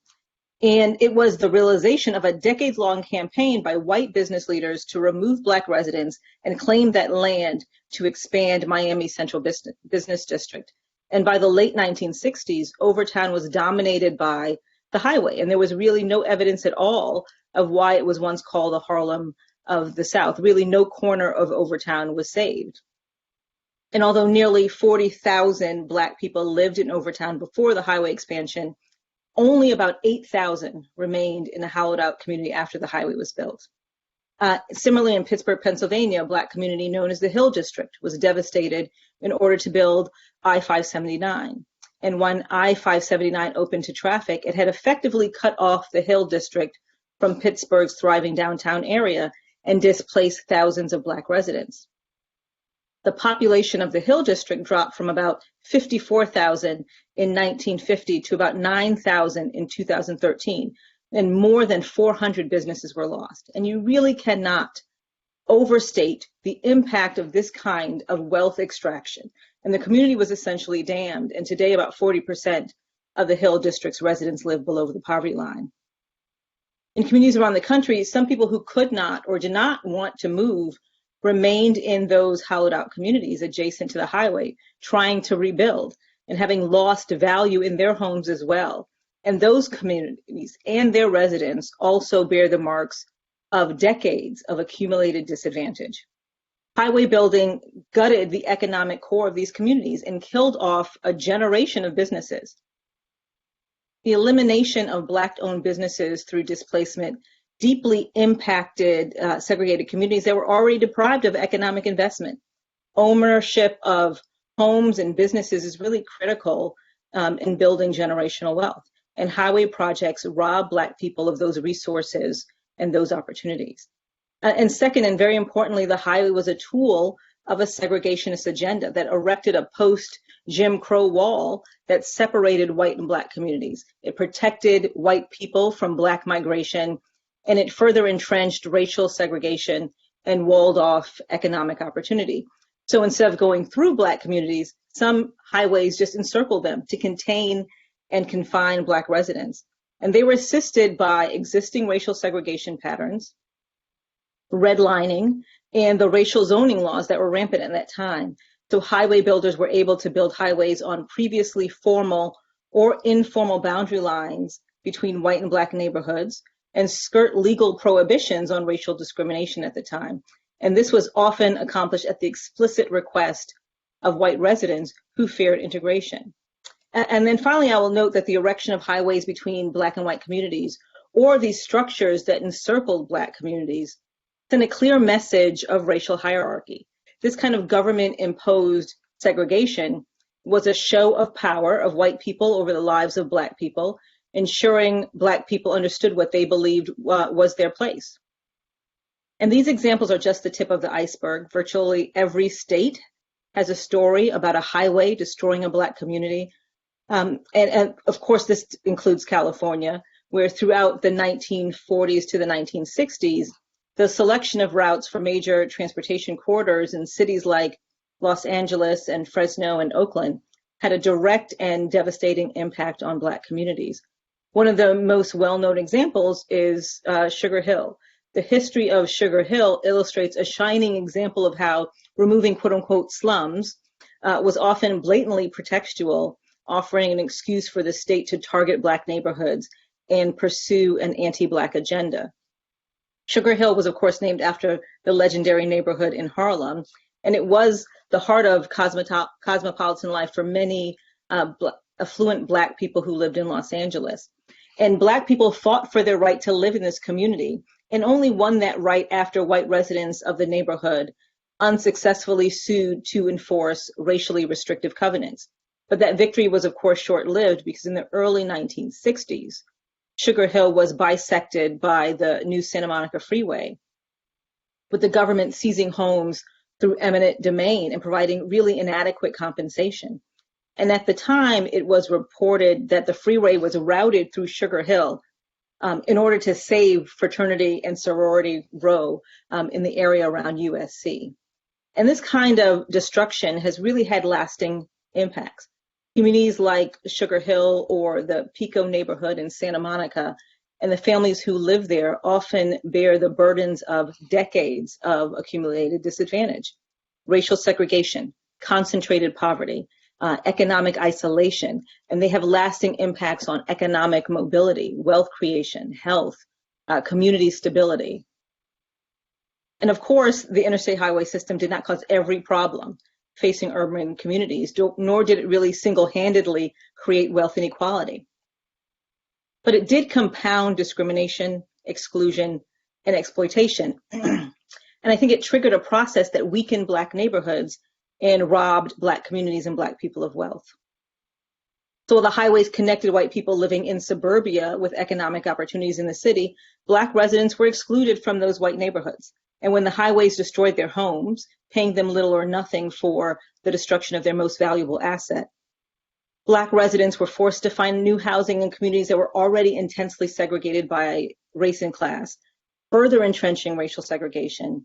And it was the realization of a decades-long campaign by white business leaders to remove Black residents and claim that land to expand Miami's central business district. And by the late 1960s, Overtown was dominated by the highway, and there was really no evidence at all of why it was once called the Harlem of the South. Really, no corner of Overtown was saved. And although nearly 40,000 Black people lived in Overtown before the highway expansion, only about 8,000 remained in a hollowed out community after the highway was built. Similarly, in Pittsburgh, Pennsylvania, a Black community known as the Hill District was devastated in order to build I-579. And when I-579 opened to traffic, it had effectively cut off the Hill District from Pittsburgh's thriving downtown area and displaced thousands of Black residents. The population of the Hill District dropped from about 54,000 in 1950 to about 9,000 in 2013, and more than 400 businesses were lost. And you really cannot overstate the impact of this kind of wealth extraction. And the community was essentially damned, and today about 40% of the Hill District's residents live below the poverty line. In communities around the country, some people who could not or did not want to move remained in those hollowed out communities adjacent to the highway, trying to rebuild and having lost value in their homes as well. And those communities and their residents also bear the marks of decades of accumulated disadvantage. Highway building gutted the economic core of these communities and killed off a generation of businesses. The elimination of Black-owned businesses through displacement deeply impacted segregated communities that were already deprived of economic investment. Ownership of homes and businesses is really critical in building generational wealth. And highway projects rob Black people of those resources and those opportunities. And second, and very importantly, the highway was a tool of a segregationist agenda that erected a post-Jim Crow wall that separated white and Black communities. It protected white people from Black migration, and it further entrenched racial segregation and walled off economic opportunity. So instead of going through Black communities, some highways just encircled them to contain and confine Black residents. And they were assisted by existing racial segregation patterns, redlining, and the racial zoning laws that were rampant at that time. So highway builders were able to build highways on previously formal or informal boundary lines between white and Black neighborhoods and skirt legal prohibitions on racial discrimination at the time. And this was often accomplished at the explicit request of white residents who feared integration. And then finally, I will note that the erection of highways between Black and white communities, or these structures that encircled Black communities, sent a clear message of racial hierarchy. This kind of government-imposed segregation was a show of power of white people over the lives of Black people, ensuring Black people understood what they believed was their place. And these examples are just the tip of the iceberg. Virtually every state has a story about a highway destroying a Black community. And of course, this includes California, where throughout the 1940s to the 1960s, the selection of routes for major transportation corridors in cities like Los Angeles and Fresno and Oakland had a direct and devastating impact on Black communities. One of the most well-known examples is Sugar Hill. The history of Sugar Hill illustrates a shining example of how removing quote-unquote slums was often blatantly pretextual, offering an excuse for the state to target Black neighborhoods and pursue an anti-Black agenda. Sugar Hill was, of course, named after the legendary neighborhood in Harlem, and it was the heart of cosmopolitan life for many affluent Black people who lived in Los Angeles. And Black people fought for their right to live in this community and only won that right after white residents of the neighborhood unsuccessfully sued to enforce racially restrictive covenants. But that victory was, of course, short-lived because in the early 1960s, Sugar Hill was bisected by the new Santa Monica Freeway, with the government seizing homes through eminent domain and providing really inadequate compensation. And at the time, it was reported that the freeway was routed through Sugar Hill in order to save Fraternity and Sorority Row in the area around USC. And this kind of destruction has really had lasting impacts. Communities like Sugar Hill or the Pico neighborhood in Santa Monica and the families who live there often bear the burdens of decades of accumulated disadvantage, racial segregation, concentrated poverty, economic isolation, and they have lasting impacts on economic mobility, wealth creation, health, community stability. And of course, the interstate highway system did not cause every problem facing urban communities, nor did it really single-handedly create wealth inequality. But it did compound discrimination, exclusion, and exploitation. And I think it triggered a process that weakened Black neighborhoods and robbed Black communities and Black people of wealth. So the highways connected white people living in suburbia with economic opportunities in the city. Black residents were excluded from those white neighborhoods. And when the highways destroyed their homes, paying them little or nothing for the destruction of their most valuable asset, Black residents were forced to find new housing in communities that were already intensely segregated by race and class, further entrenching racial segregation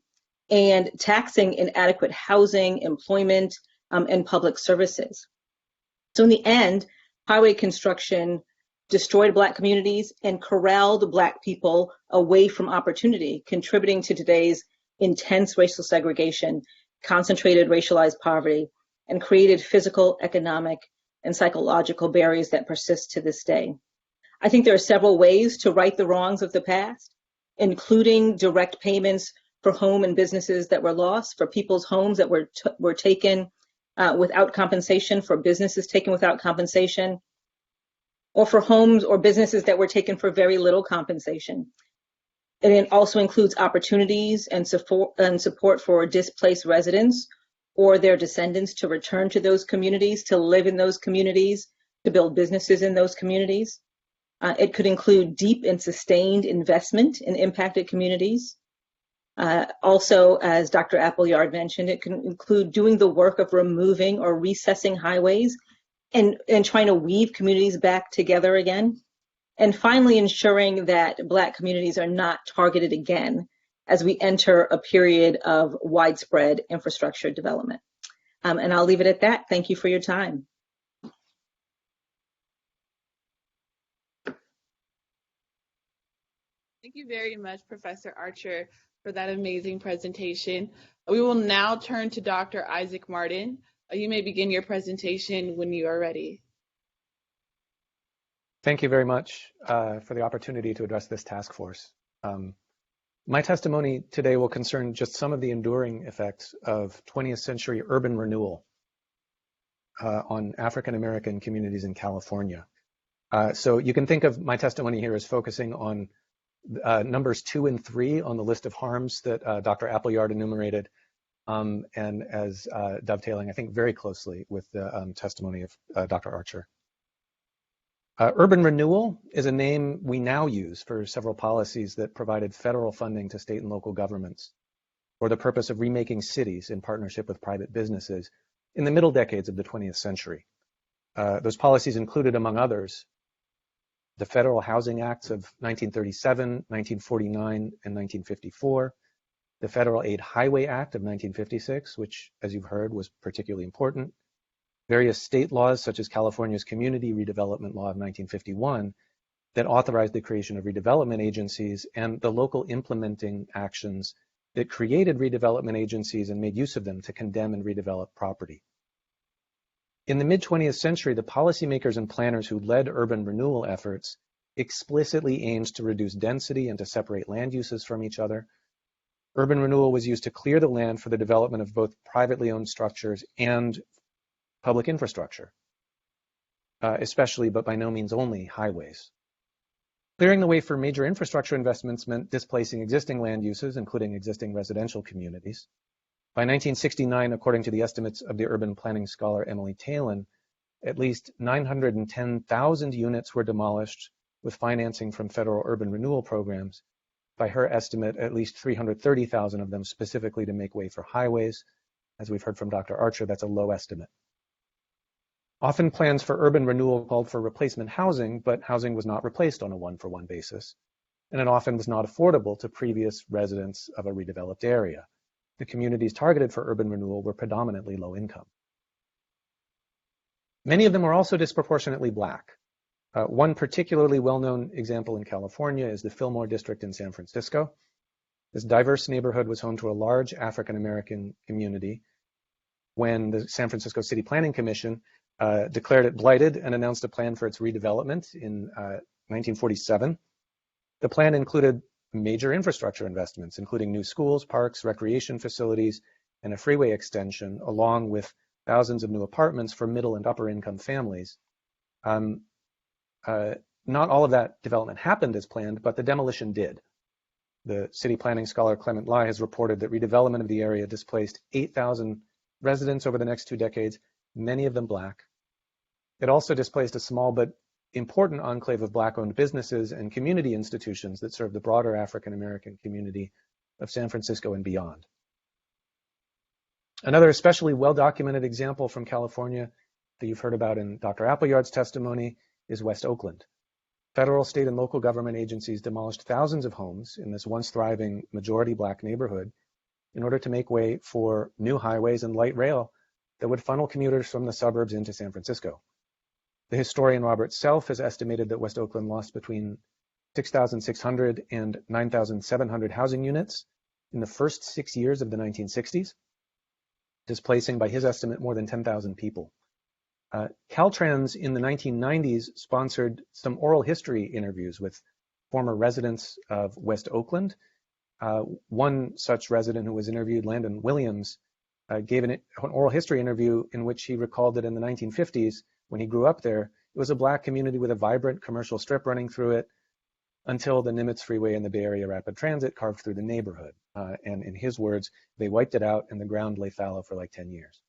and taxing inadequate housing, employment, and public services. So in the end, highway construction destroyed Black communities and corralled Black people away from opportunity, contributing to today's intense racial segregation, concentrated racialized poverty, and created physical, economic, and psychological barriers that persist to this day. I think there are several ways to right the wrongs of the past, including direct payments for home and businesses that were lost, for people's homes that were taken without compensation, for businesses taken without compensation, or for homes or businesses that were taken for very little compensation. It also includes opportunities and support for displaced residents or their descendants to return to those communities, to live in those communities, to build businesses in those communities. It could include deep and sustained investment in impacted communities. Also, as Dr. Appleyard mentioned, it can include doing the work of removing or recessing highways and trying to weave communities back together again. And finally, ensuring that Black communities are not targeted again as we enter a period of widespread infrastructure development. And I'll leave it at that. Thank you for your time. Thank you very much, Professor Archer, for that amazing presentation. We will now turn to Dr. Isaac Martin. You may begin your presentation when you are ready. Thank you very much for the opportunity to address this task force. My testimony today will concern just some of the enduring effects of 20th century urban renewal on African American communities in California. So you can think of my testimony here as focusing on numbers 2 and 3 on the list of harms that Dr. Appleyard enumerated, and as dovetailing, I think, very closely with the testimony of Dr. Archer. Urban renewal is a name we now use for several policies that provided federal funding to state and local governments for the purpose of remaking cities in partnership with private businesses in the middle decades of the 20th century. Those policies included, among others, the Federal Housing Acts of 1937, 1949, and 1954, the Federal Aid Highway Act of 1956, which, as you've heard, was particularly important, various state laws such as California's Community Redevelopment Law of 1951 that authorized the creation of redevelopment agencies, and the local implementing actions that created redevelopment agencies and made use of them to condemn and redevelop property. In the mid-20th century, the policymakers and planners who led urban renewal efforts explicitly aimed to reduce density and to separate land uses from each other. Urban renewal was used to clear the land for the development of both privately owned structures and public infrastructure, especially, but by no means only, highways. Clearing the way for major infrastructure investments meant displacing existing land uses, including existing residential communities. By 1969, according to the estimates of the urban planning scholar Emily Talin, at least 910,000 units were demolished with financing from federal urban renewal programs. By her estimate, at least 330,000 of them specifically to make way for highways. As we've heard from Dr. Archer, that's a low estimate. Often plans for urban renewal called for replacement housing, but housing was not replaced on a one-for-one basis, and it often was not affordable to previous residents of a redeveloped area. The communities targeted for urban renewal were predominantly low income. Many of them were also disproportionately Black. One particularly well-known example in California is the Fillmore District in San Francisco. This diverse neighborhood was home to a large African American community when the San Francisco City Planning Commission declared it blighted and announced a plan for its redevelopment in 1947. The plan included major infrastructure investments, including new schools, parks, recreation facilities, and a freeway extension, along with thousands of new apartments for middle and upper income families. Not all of that development happened as planned, but the demolition did. The city planning scholar Clement Lai has reported that redevelopment of the area displaced 8,000 residents over the next 2 decades, many of them Black. It also displaced a small but important enclave of Black-owned businesses and community institutions that serve the broader African American community of San Francisco and beyond. Another especially well-documented example from California that you've heard about in Dr. Appleyard's testimony is West Oakland. Federal, state, and local government agencies demolished thousands of homes in this once thriving majority Black neighborhood in order to make way for new highways and light rail that would funnel commuters from the suburbs into San Francisco. The historian Robert Self has estimated that West Oakland lost between 6,600 and 9,700 housing units in the first 6 years of the 1960s, displacing, by his estimate, more than 10,000 people. Caltrans in the 1990s sponsored some oral history interviews with former residents of West Oakland. One such resident who was interviewed, Landon Williams, gave an oral history interview in which he recalled that in the 1950s, when he grew up there, it was a Black community with a vibrant commercial strip running through it, until the Nimitz Freeway and the Bay Area Rapid Transit carved through the neighborhood. And in his words, they wiped it out and the ground lay fallow for like 10 years.